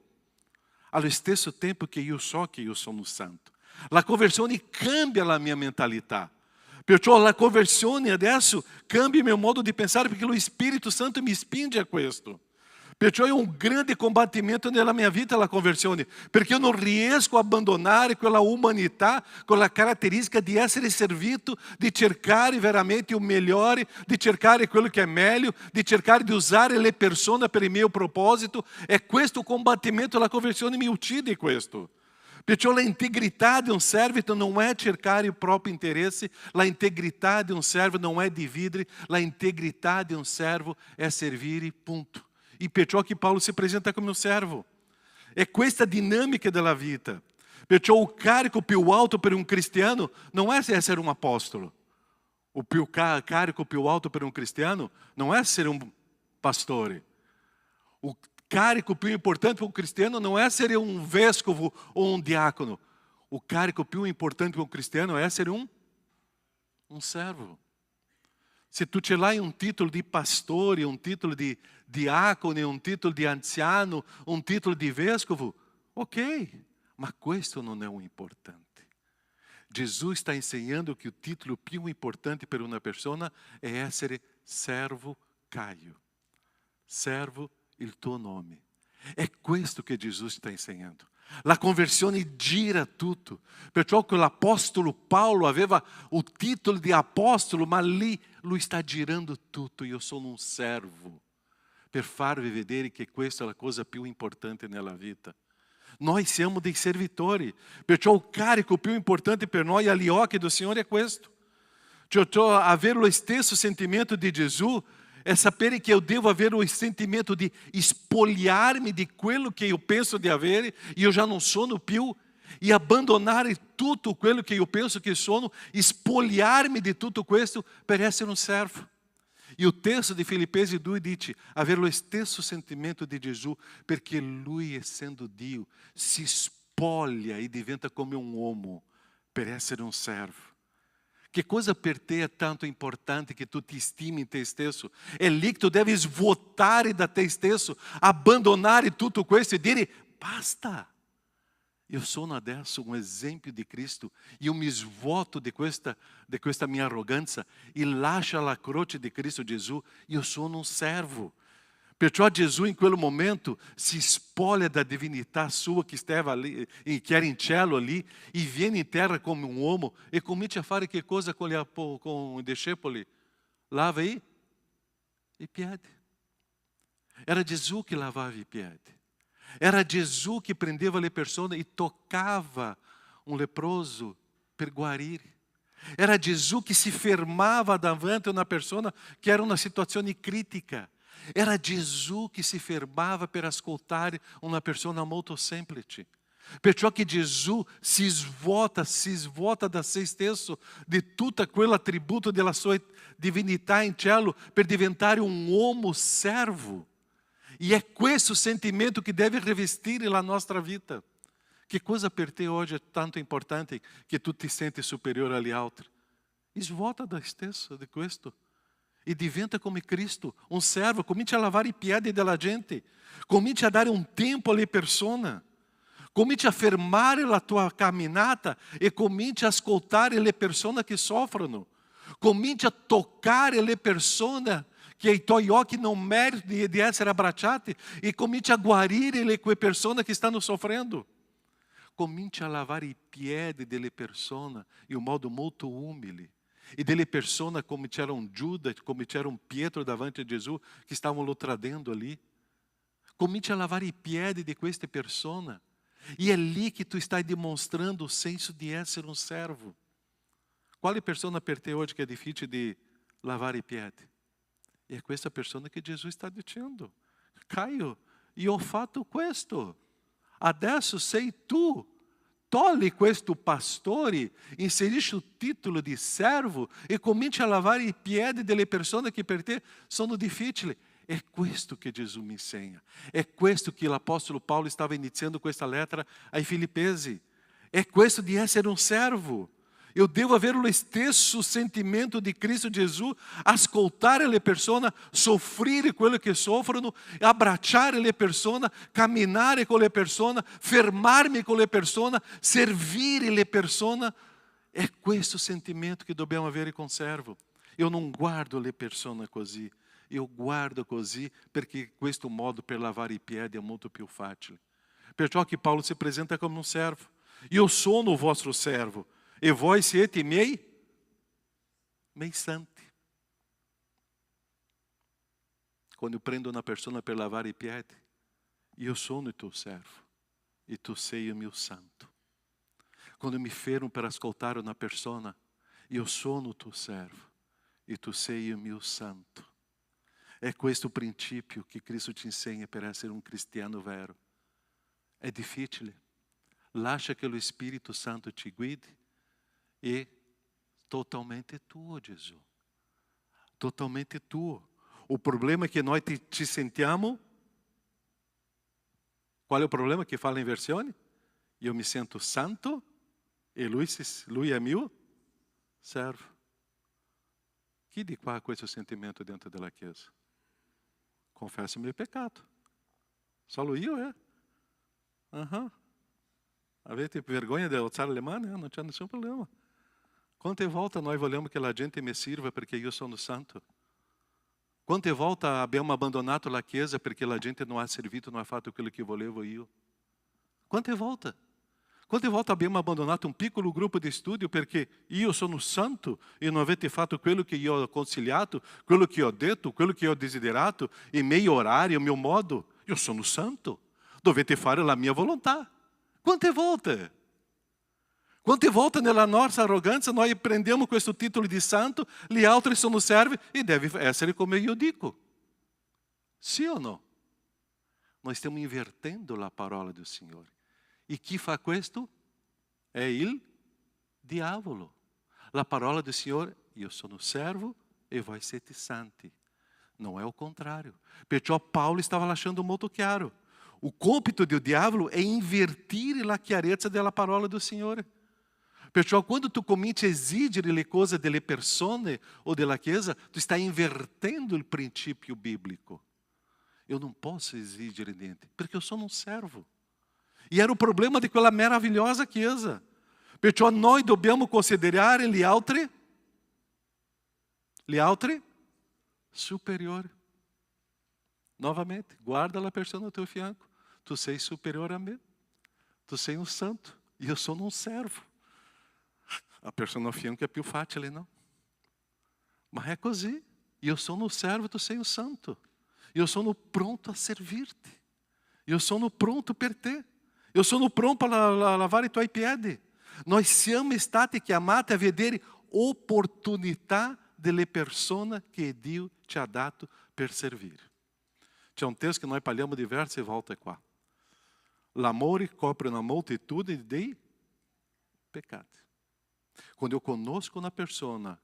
Allo stesso tempo che io so che io sono santo. La conversione cambia la mia mentalità. Perciò la conversione adesso cambia il mio modo di pensare perché lo Spirito Santo mi spinge a questo. Perciò è un grande combattimento nella mia vita la conversione, perché io non riesco a abbandonare quella umanità, quella caratteristica di essere servito, di cercare veramente il migliore, di cercare quello che è meglio, di cercare di usare le persone per il mio proposito. E questo combattimento, la conversione mi uccide questo. Perciò la integrità di un servo non è cercare il proprio interesse, la integrità di un servo non è dividere, la integrità di un servo è servire, punto. E perciò che Paulo si presenta come un servo. È questa dinamica della vita. Perciò o carico più alto per un cristiano non è essere un apostolo. O carico più alto per un cristiano não é essere un pastore. O carico più importante para um cristiano não é ser um vescovo ou um diácono. O carico più importante para um cristiano é ser um servo. Se tu ce l'hai un titolo di pastore, un titolo di diácono, un titolo di anziano, un titolo di vescovo, ok, ma questo non è un importante. Gesù sta insegnando che il titolo più importante per una persona è essere servo Caio. Servo il tuo nome. È questo che Gesù sta insegnando. La conversione gira tutto. Perciò che l'apostolo Paulo aveva il titolo di apostolo, ma lì lui sta girando tutto. Io sono un servo. Per farvi vedere che questa è la cosa più importante nella vita. Noi siamo dei servitori. Perciò il carico più importante per noi agli occhi del Signore è questo. Cioè, avere lo stesso sentimento di Gesù é sapere que eu devo haver o sentimento de espoliar-me de quello que eu penso de haver e eu já não sono più e abandonar tudo quello que eu penso que sono, espoliar-me de tudo questo per essere un servo. E o texto de Filipenses 2 diz, haver o stesso sentimento de Jesus, perché lui, essendo Dio, si spoglia e diventa come un uomo per essere un servo. Que coisa per te é tanto importante que tu te estime em te stesso? É lì que tu deves votare da te stesso, abbandonare tutto questo e dire basta. Eu sono adesso um exemplo di Cristo e eu me svuoto di questa mia arroganza e lascia la croce di Cristo Gesù. Eu sono un servo. Perciò Gesù in quel momento si spoglia da divinità sua che stava ali, che era in cielo ali, e viene in terra come un uomo e comincia a fare che cosa con i discepoli? Lava i piedi. Era Gesù che lavava i piedi. Era Gesù che prendeva le persone e toccava un leproso per guarire. Era Gesù che si fermava davanti a una persona che era in una situazione critica. Era Gesù che si fermava per ascoltare una persona molto semplice. Perciò che Gesù si svuota da se stesso, di tutto quell'attributo della sua divinità in cielo, per diventare un uomo servo. E è questo sentimento che deve rivestire la nostra vita. Che cosa per te oggi è tanto importante che tu ti senti superiore agli altri? Svuota da stesso di questo e diventa come Cristo, un servo. Comincia a lavare i piedi della gente, comincia a dare un tempo alle persone, comincia a fermare la tua camminata e comincia a ascoltare le persone che soffrono, comincia a toccare le persone che i tuoi occhi non meritano di essere abbracciati e comincia a guarire quelle persone che stanno soffrendo. Comincia a lavare i piedi delle persone in un modo molto umile. E delle persone come c'era un Giuda, come c'era un Pietro davanti a Gesù, che stavano lo tradendo ali. Comincia a lavare i piedi di queste persone. E è lì che tu stai dimostrando o senso di essere un servo. Quale persona per te oggi che è difficile di lavare i piedi? E è questa persona che Gesù sta dicendo: Caio, io ho fatto questo. Adesso sei tu. Togli questo pastore, inserisci il titolo di servo e cominci a lavare i piedi delle persone che per te sono difficili. È questo che Gesù mi insegna. È questo che l'Apostolo Paolo stava iniziando questa lettera ai Filippesi. È questo di essere un servo. Eu devo avere lo stesso sentimento di Cristo Gesù, ascoltare le persone, soffrire quello che soffrono, abbracciare le persone, camminare con le persone, fermarmi con le persone, servire le persone. È questo sentimento che dobbiamo avere con servo. Eu non guardo le persone così, eu guardo così perché questo modo per lavare i piedi è molto più facile. Perciò che Paulo se apresenta come um servo. Eu sou o vosso servo. E vós siete miei santi. Quando eu prendo uma pessoa per lavare i piedi, io sono il tuo servo e tu sei il mio santo. Quando eu me fermo per ascoltare una persona, io sono il tuo servo e tu sei il mio santo. È questo il principio che Cristo ti insegna per essere un cristiano vero. È difficile. Lascia che lo Spirito Santo ti guidi. E totalmente tuo, Gesù. Totalmente tuo. O problema è che noi ci sentiamo. Qual è il problema che fa l'inversione? Io mi sento santo e lui è mio servo. Chi di qua ha questo sentimento dentro della Chiesa? Confesso il mio peccato. Solo io, Avete vergogna di alzare le mani? Non c'è nessun problema. Quante volte noi vogliamo che la gente mi sirva perché io sono santo? Quante volte abbiamo abbandonato la Chiesa perché la gente non ha servito, non ha fatto quello che volevo io? Quante volte? Quante volte abbiamo abbandonato un piccolo gruppo di studio perché io sono santo e non avete fatto quello che io ho consigliato, quello che ho detto, quello che ho desiderato, il mio orario, il mio modo? Io sono santo, dovete fare la mia volontà. Quante volte? Quante volte nella nostra arroganza noi prendiamo questo titolo di santo, gli altri sono servi e deve essere come io dico. Sì o no? Noi stiamo invertendo la parola del Signore. E chi fa questo? È il diavolo. La parola del Signore, io sono servo e voi siete santi. Non è il contrario. Perciò Paolo stava lasciando molto chiaro. O compito do diavolo è invertire la chiarezza della parola del Signore. Perciò quando tu cominci a esigere le cose delle persone o della Chiesa, tu stai invertendo il principio biblico. Eu non posso esigere niente, perché io sono un servo. E era o problema di quella meravigliosa Chiesa. Perciò noi dobbiamo considerare gli altri superiori. Novamente, guarda la persona ao teu fianco. Tu sei superiore a me. Tu sei um santo. E eu sono um servo. A persona ao fianco é più facile, não? Mas é così. Eu sono um servo, tu sei um santo. Eu sono pronto a servirti. Eu sono pronto per te. Eu sono pronto a lavare i tuoi piedi. Noi siamo stati chiamati a vedere opportunità delle persone che Dio ci ha dato per servire. C'è un testo che noi parliamo diverse volte qua. L'amore copre uma multitude de pecados. Quando eu conosco uma pessoa,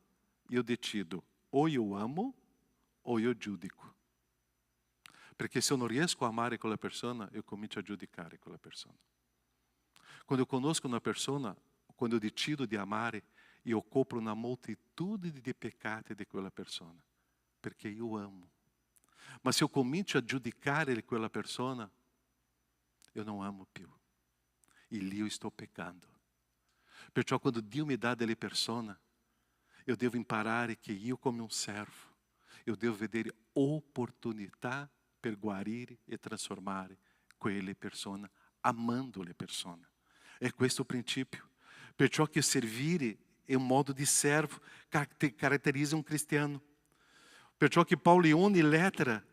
eu decido, ou eu amo, ou eu giudico. Porque se eu não riesco a amar aquela pessoa, eu comincio a giudicare aquela pessoa. Quando eu conosco uma pessoa, quando eu decido de amar, eu copro uma multitude de pecados daquela pessoa. Porque eu amo. Mas se eu comincio a giudicare aquela pessoa, eu não amo più. E lì eu estou pecando. Perciò quando Dio mi dà delle persone, eu devo imparare che io come un servo, eu devo vedere opportunità per guarire e trasformare quelle persone, amando le persone. É questo o princípio. Perciò che servire é um modo de servo, caratterizza um cristiano. Perciò che Paulo in ogni lettera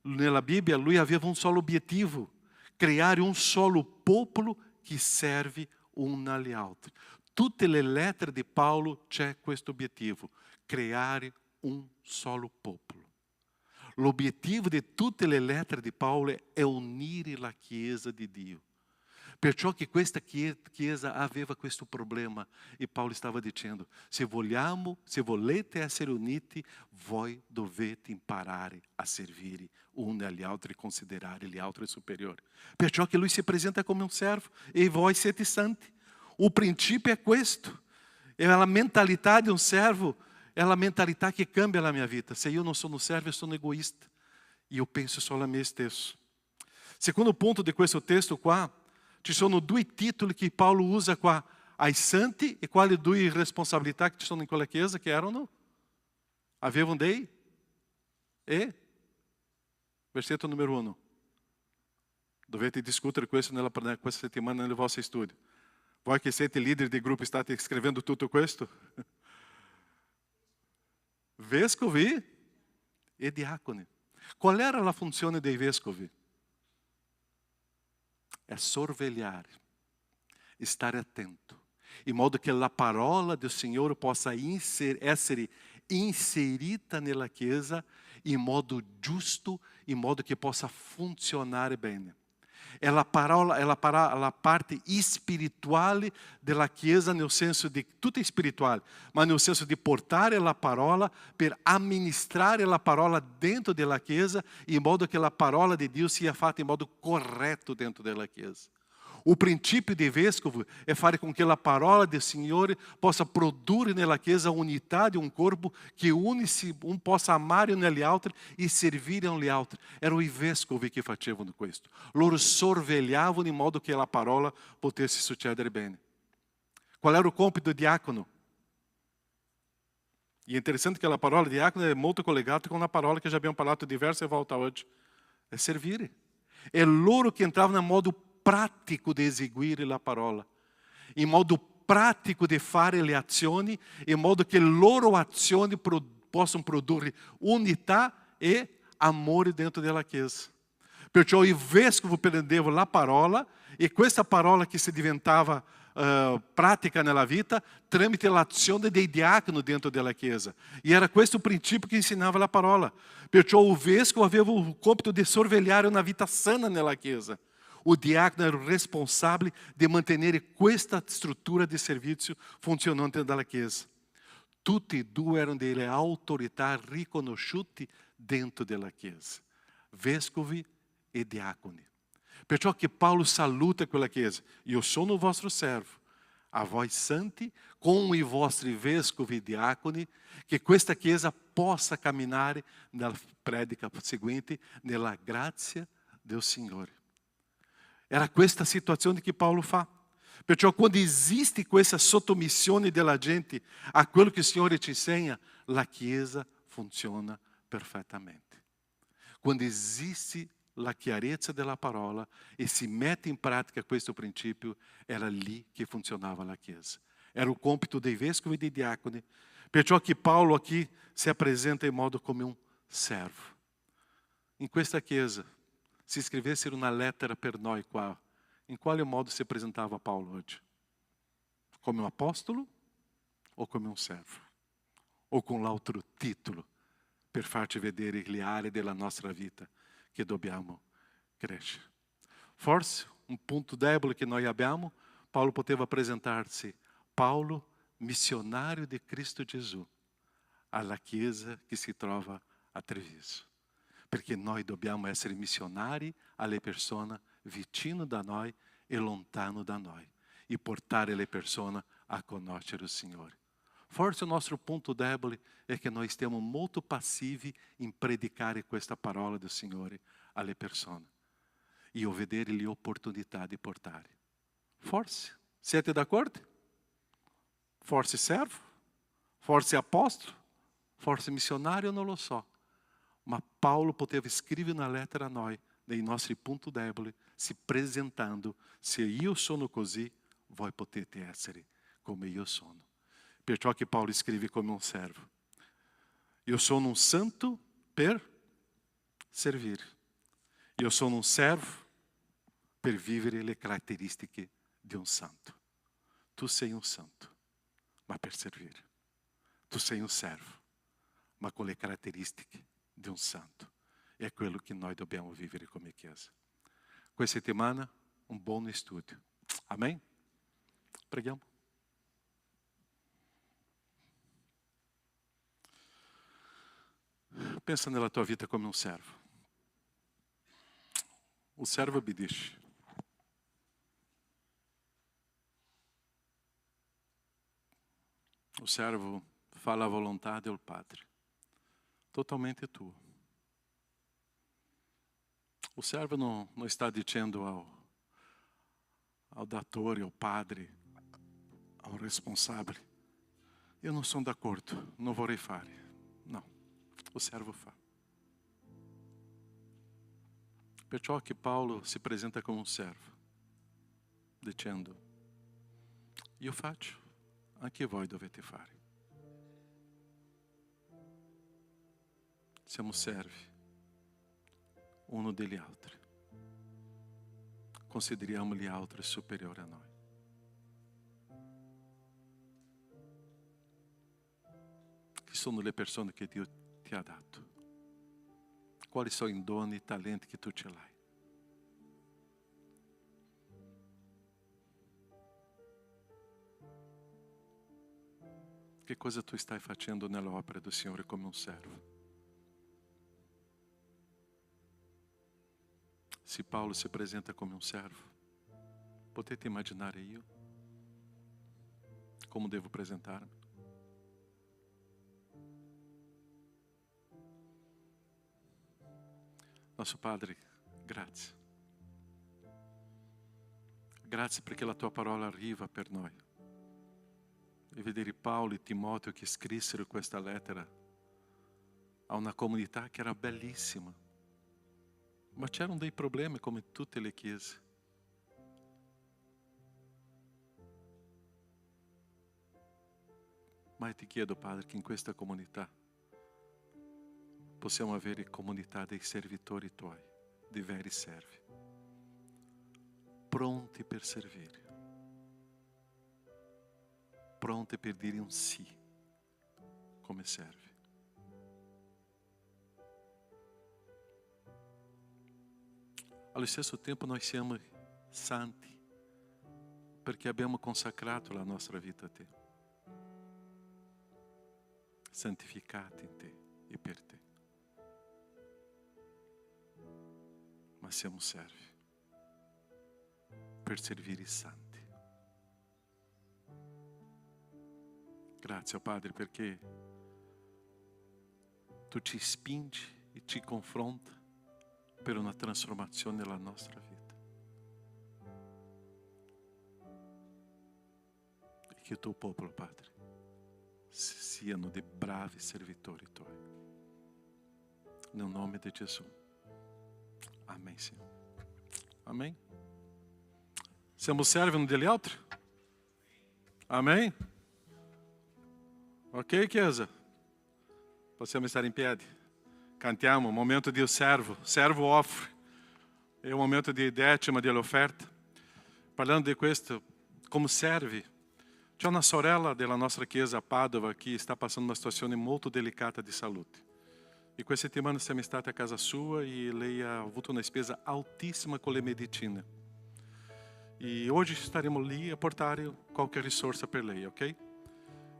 nella Bibbia, lui aveva un solo obiettivo, creare un solo popolo che serve um agli altri. Tutte le lettere di Paulo c'è questo obiettivo, creare un solo popolo. L'obiettivo di tutte le lettere di Paulo è unire la Chiesa di Dio. Perciò che questa Chiesa aveva questo problema e Paulo stava dicendo, se volete essere uniti, voi dovete imparare a servire um agli altri e considerare gli altri superiori. Perciò che lui si presenta come un servo e voi siete santi. O princípio é questo. É a mentalidade de um servo, é a mentalidade que cambia na minha vida. Se eu não sou um servo, eu sou um egoísta. E eu penso só a me stesso. Secondo ponto di questo testo qua, ci sono due titoli che Paolo usa qua ai santi e quali due responsabilità che ci sono in quella chiesa che erano? Avevano dei e versetto numero 1. Dovete discutere questo questa settimana nel vostro studio. Voi che siete líder di gruppo state scrivendo tutto questo? Vescovi e diaconi. Qual era la funzione dei vescovi? È sorvegliare, stare attento, in modo che la parola del Signore possa essere inserita nella Chiesa in modo giusto, in modo che possa funzionare bene. È la parte spirituale della Chiesa nel senso di, tutto è spirituale, ma nel senso di portare la parola per amministrare la parola dentro della Chiesa in modo che la parola di Dio sia fatta in modo corretto dentro della Chiesa. O princípio de vescovo é fare com que a parola do Senhor possa produzir nella Chiesa unidade, um corpo que une-se, possa amare um agli altri e servire um agli altri. Erano i vescovi che facevano questo. Loro sorvegliavano in modo che la parola potesse succedere bene. Qual era o compito do diácono? E é interessante que a parola diácono é muito collegata com a parola que já abbiamo parlato diverse volte oggi. É servire. É loro che entravano in modo prático de eseguire la parola, in modo prático de fare le azioni, in modo che loro azioni possano produrre unità e amore dentro della Chiesa. Perciò il vescovo prendeva la parola e questa parola che si diventava pratica nella vita tramite l'azione dei diaconi dentro della Chiesa. E era questo il principio che insegnava la parola. Perciò il vescovo aveva il compito di sorvegliare una vita sana nella Chiesa. O diácono era o responsável de manter questa struttura di servizio funzionante dalla Chiesa. Tutti e due erano delle autorità riconosciute dentro della Chiesa, vescovi e diaconi. Perciò che Paolo saluta quella Chiesa. Io sono il vostro servo, a voi santi, com i vostri vescovi e diaconi, che questa Chiesa possa camminare nella predica seguente, nella grazia del Signore. Era questa situazione che Paolo fa. Perciò quando esiste questa sottomissione della gente a quello che il Signore ci insegna, la Chiesa funziona perfettamente. Quando esiste la chiarezza della parola e si mette in pratica questo principio, era lì che funzionava la Chiesa. Era il compito dei vescovi e dei diaconi. Perciò che Paolo aqui si presenta in modo come un servo. In questa Chiesa, se escrevesse uma lettera per noi qua, in quale modo se apresentava Paulo oggi? Come un apostolo ou come un servo? Ou com l'altro titolo per farci vedere le aree della nostra vita che dobbiamo crescere? Forse um ponto debole que nós abbiamo, Paulo poteva apresentar-se Paulo, missionário de Cristo Gesù, alla Chiesa che si trova a Treviso. Perché noi dobbiamo essere missionari alle persone vicino da noi e lontano da noi e portare le persone a conoscere il Signore. Forse il nostro punto debole è che noi stiamo molto passivi in predicare questa parola del Signore alle persone e io vedere le opportunità di portare. Forse, siete d'accordo? Forse servo? Forse apostolo? Forse missionário? Non lo so. Ma Paulo poteva scrivere una lettera a noi, nei nostri punti deboli, si presentando, se io sono così, voi potete essere come io sono. Perciò che Paulo scrive come un servo. Io sono un santo per servire. Io sono un servo per vivere le caratteristiche di un santo. Tu sei un santo, ma per servire. Tu sei un servo, ma con le caratteristiche di un santo. È quello che noi dobbiamo vivere come Chiesa. Questa settimana un buon studio. Amém? Preghiamo. Pensa nella tua vita come un servo. O servo obbedisce. O servo fa la volontà del Padre, totalmente tua. O servo não está dizendo ao datore, ao padre, ao responsável, eu não sou d'accordo, não vorrei fare. Não, o servo fa. Perciò che Paulo si presenta come un servo, dicendo, io faccio, anche voi dovete fare. Siamo servi uno degli altri. Consideriamo gli altri superiori a noi. Chi sono le persone che Dio ti ha dato? Quali sono i doni, i talenti che tu ce l'hai? Che cosa tu stai facendo nell'opera del Signore come un servo? Se Paulo se apresenta como um servo, potete immaginare io? Como devo apresentar-me? Nosso Padre, grazie. Grazie perché la tua parola arriva per noi. E vedere Paolo e Timoteo che scrissero questa lettera a una comunità che era bellissima. Ma c'erano dei problemi come tutte le chiese. Ma ti chiedo, Padre, che in questa comunità possiamo avere comunità dei servitori tuoi, dei veri servi, pronti per servire, pronti per dire un sì come servi. Allo stesso tempo noi siamo santi perché abbiamo consacrato la nostra vita a te, santificati in te e per te. Ma siamo servi per servire i santi. Grazie, Padre, perché tu ci spingi e ci confronta per una trasformazione nella nostra vita. E che il tuo popolo, Padre, siano dei bravi servitori tuoi. Nel nome di Gesù. Amém, Senhor. Amém? Siamo servi uno degli altri? Amém? Ok, Chiesa? Possiamo stare in piedi. Cantiamo, momento di servo. Servo offre. È un momento di décima dell'offerta. Parlando di questo, come servi, c'è una sorella della nostra chiesa a Padova che sta passando una situazione molto delicata di salute. E questa settimana siamo stati a casa sua e lei ha avuto una spesa altissima con le medicine. E hoje estaremo lì a portare qualche risorsa per lei, ok?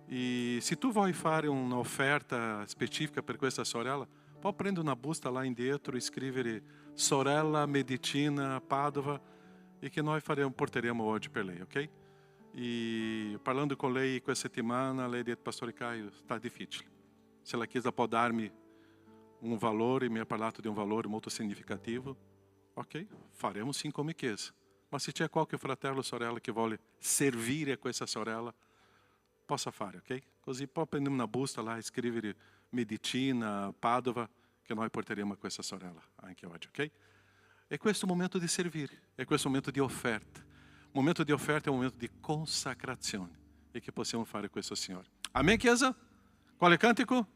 E se tu vuoi fare uma oferta specifica per questa sorella, puoi prendere una busta lá dentro e scrivere Sorella Medicina Padova e che noi porteremo oggi per lei, ok? E parlando com lei questa settimana, lei ha detto, Pastore Caio, está difficile. Se ela quiser pode dar-me valore, e mi ha parlato di valore molto significativo, ok? Faremo sim come chiesa. Ma se c'è qualche fratello o sorella che vuole servire a questa sorella, possa fare, ok? Così può prendere una busta lá e scrivere Medicina, Padova, che noi porteremo a questa sorella anche oggi, ok? E questo è un momento di servire, è questo un momento di offerta. Il momento di offerta è un momento di consacrazione e che possiamo fare questo Signore. Amém, chiesa? Quale cantico?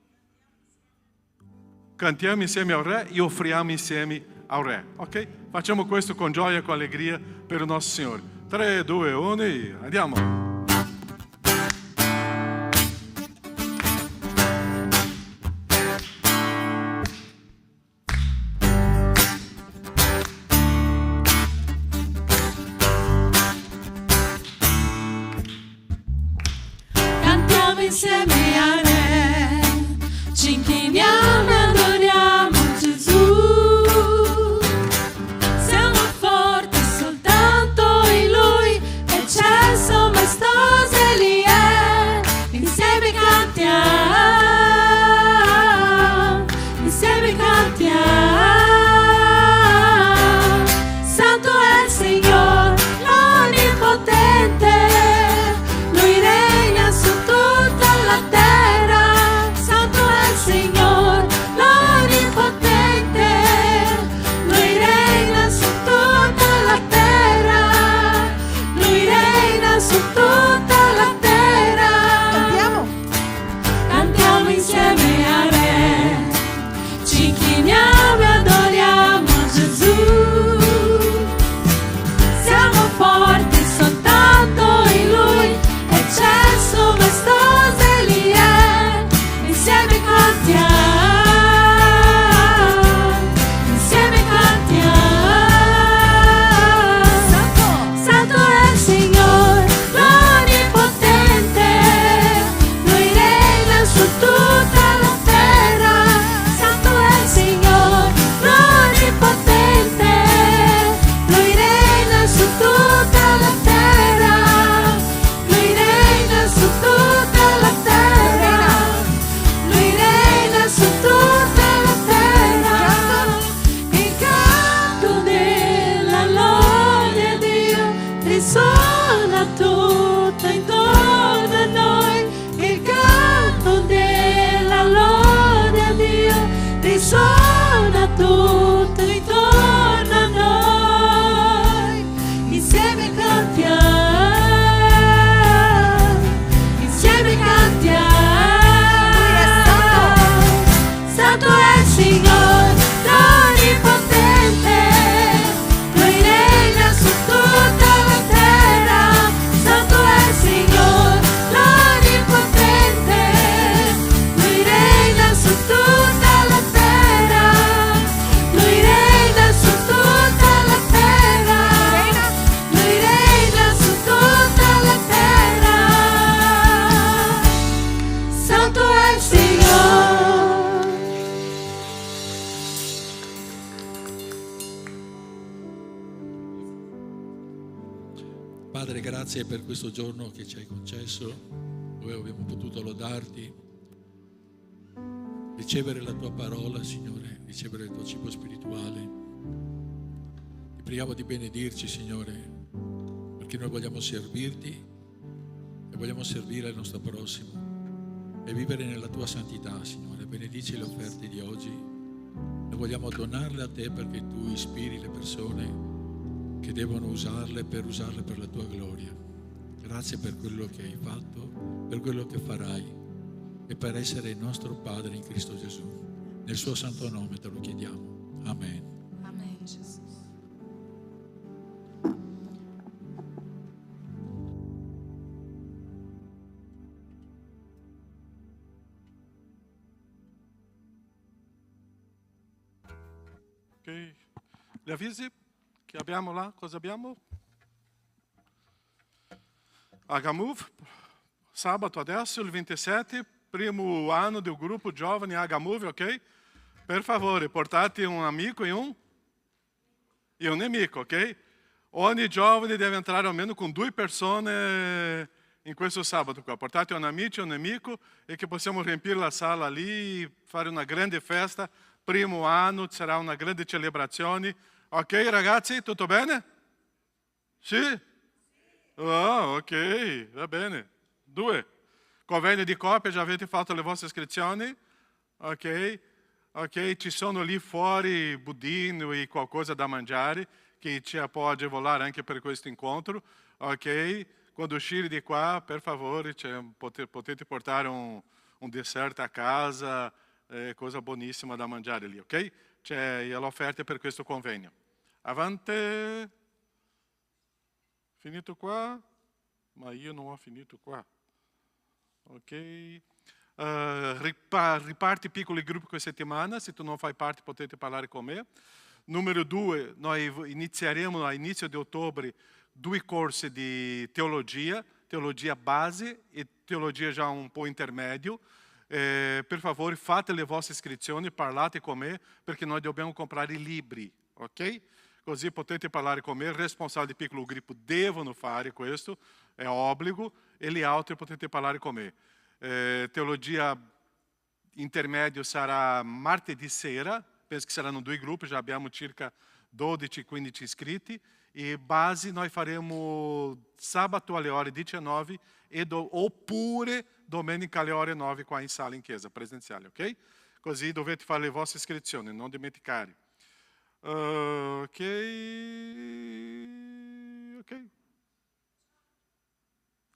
Cantiamo insieme al Re e offriamo insieme al Re, ok? Facciamo questo con gioia e con allegria per il nostro Signore. 3, 2, 1 e andiamo. Insieme a Re, ci inchiniamo e adoriamo Gesù. Siamo forti soltanto in Lui, eccesso, maestoso Egli è. Insieme cantiamo, insieme cantiamo. Santo è il Signore, l'Onnipotente. Lui regna su tutta la terra, Santo è il Signore, l'Onnipotente. Lui regna su tutta la terra, Lui regna su tutta la terra. Cantiamo. Cantiamo insieme a Re, ci inchiniamo e adoriamo Gesù. Siamo forti soltanto in Lui, eccesso, maestoso Egli è. Insieme cantiamo, insieme cantiamo. Santo è il Signore, l'Onnipotente. Lui regna su tutta la terra. Santo è il Signore, l'Onnipotente. Lui regna su tutta la terra. Lui regna su tutta la terra. Lui regna su tutta la terra. Il canto della lode a Dio risuona tutto intorno a noi. Il canto della lode a Dio risuona tutto intorno a noi. Insieme cantiamo, insieme cantiamo. Santo è il Signore, l'Onnipotente. Lui regna su tutta la terra. Santo è il Signore, l'Onnipotente. Lui regna su tutta la terra. Lui regna su tutta la terra. Lui regna su tutta la terra. Santo è il Signore. Padre, grazie per questo giorno che ci hai concesso, dove abbiamo potuto lodarti, ricevere la tua parola, Signore, ricevere il tuo cibo spirituale. Ti preghiamo di benedirci, Signore, perché noi vogliamo servirti e vogliamo servire il nostro prossimo e vivere nella tua santità, Signore. Benedici le offerte di oggi e vogliamo donarle a te perché tu ispiri le persone che devono usarle per la tua gloria. Grazie per quello che hai fatto, per quello che farai e per essere il nostro Padre in Cristo Gesù. Nel suo santo nome te lo chiediamo. Amen. Amém, Jesus. Ok. Le avvisi che abbiamo là, cosa abbiamo? H-Move, sabato adesso, il 27, primo anno del gruppo giovani H-Move, ok? Per favore, portate un amico e un nemico, ok? Ogni giovane deve entrare almeno con 2 persone in questo sabato qua. Portate un amico e un nemico e che possiamo riempire la sala lì, fare una grande festa. Primo anno, sarà una grande celebrazione. Ok ragazzi, tutto bene? Sì? Oh, ok, va bene. 2. Convegno di coppia, già avete fatto le vostre iscrizioni? Ok, ci sono lì fuori budino e qualcosa da mangiare che ci può agevolare anche per questo incontro. Ok, quando uscire di qua, per favore, potete portare un dessert a casa, cosa buonissima da mangiare lì, ok? C'è l'offerta per questo convegno. Avanti. Finito qua? Ma io non ho finito qua. Ok. Riparti piccoli gruppi questa settimana. Se tu non fai parte, potete parlare con me. Numero 2, noi inizieremo all'inizio di ottobre 2 corsi di teologia base e teologia già un po' intermedio. Per favore, fate le vostre iscrizioni, parlate con me, perché noi dobbiamo comprare i libri, ok? Così potete parlare con me, i responsabili di piccolo gruppo devono fare questo, è obbligo, e gli altri potete parlare con me. Teologia intermedio sarà martedì sera, penso che saranno 2 gruppi, já abbiamo circa 12-15 iscritti, e base noi faremo sabato alle ore 19 oppure domenica alle ore 9 qua in sala in chiesa, presenziale, ok? Così dovete fare le vostre iscrizioni, non dimenticare. Ok.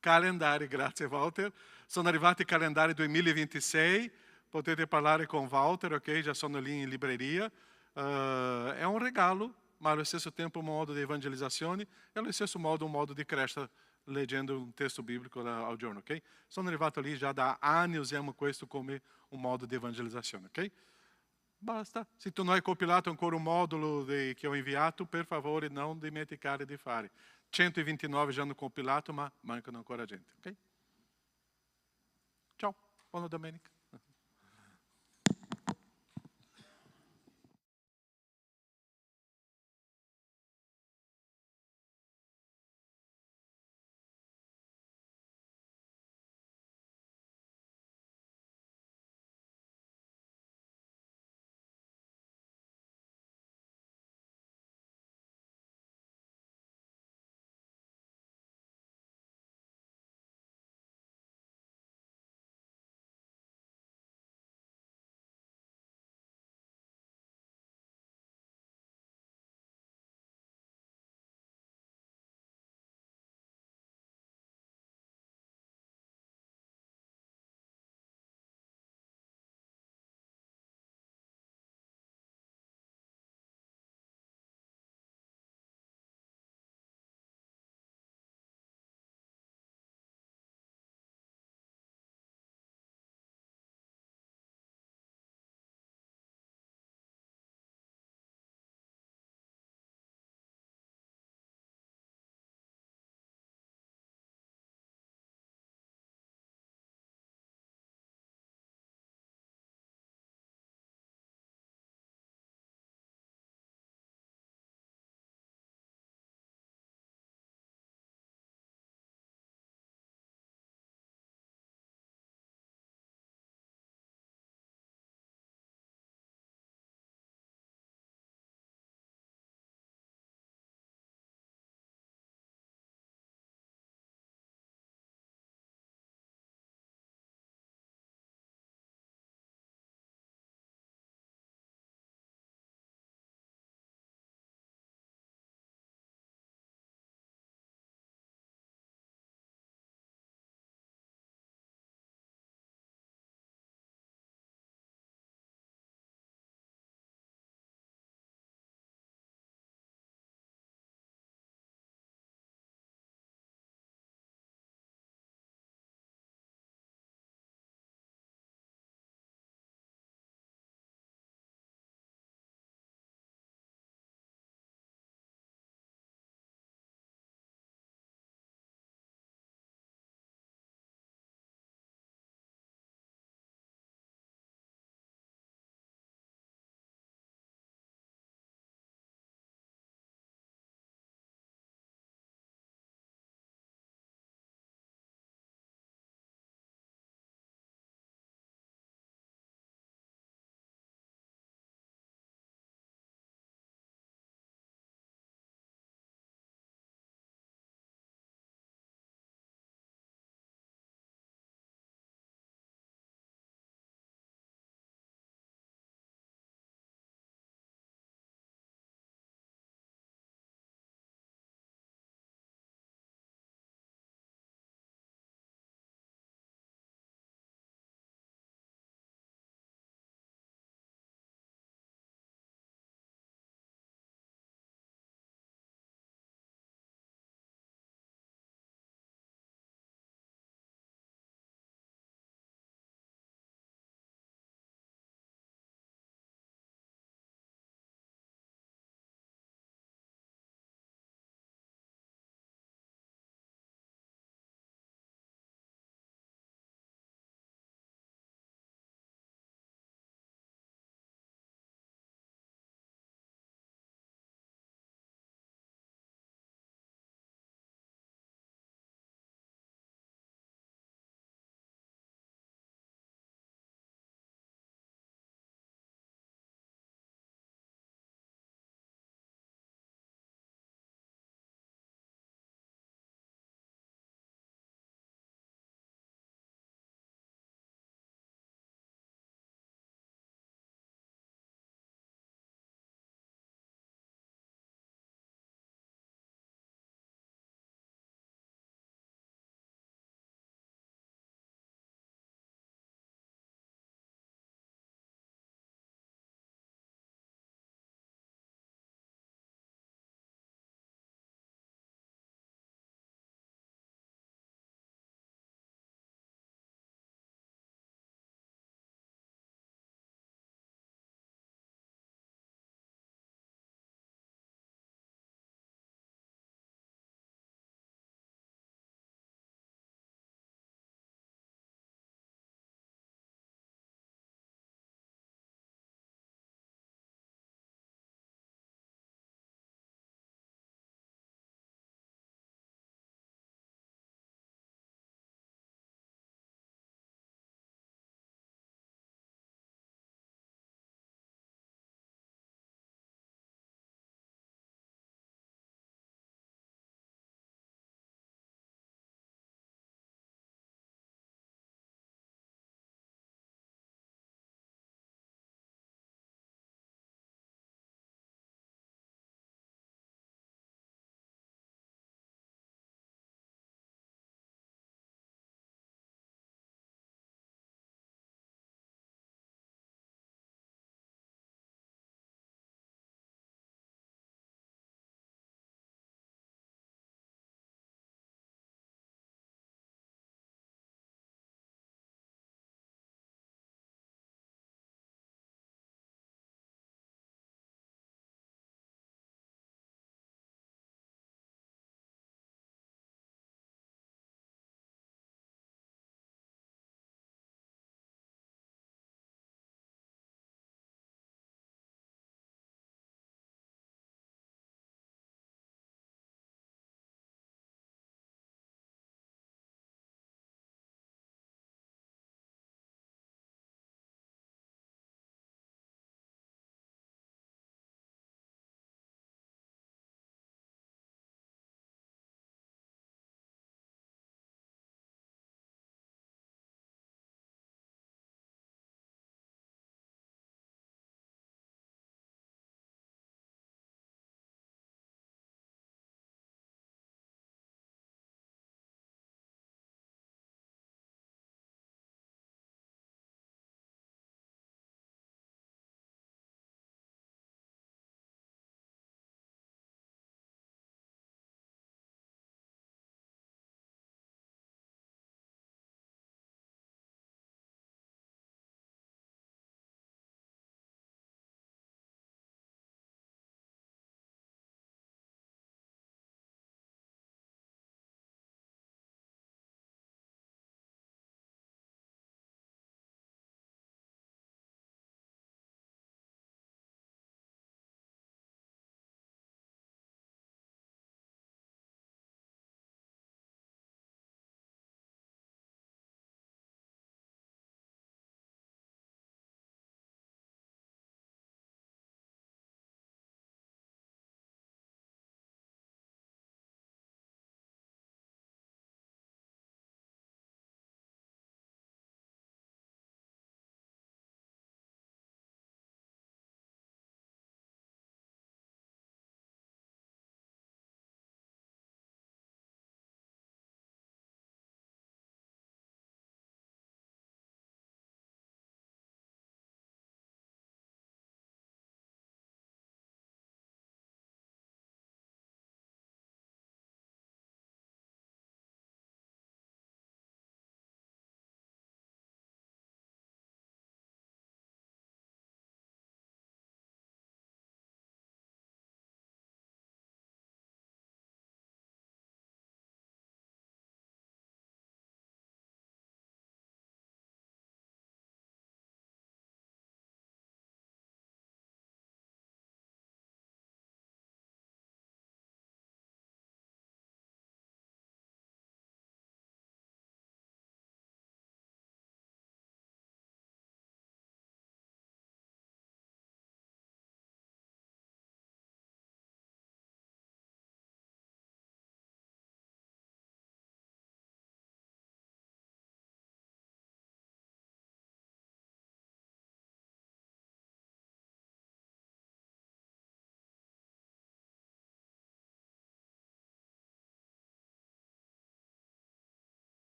Calendário, grazie Walter. Sono arrivati i calendari 2026, potete parlare con Walter, ok? Già sono lì in libreria. È un regalo, ma allo stesso tempo un modo di evangelizzazione e allo stesso modo un modo di crescita leggendo un testo biblico al giorno, ok? Sono arrivato lì già da anni, usiamo questo come un modo di evangelizzazione, ok? Basta. Se tu non hai compilato ancora un modulo che ho inviato, per favore non dimenticare di fare. 129 già hanno compilato, ma mancano ancora gente, ok? Ciao, buona domenica.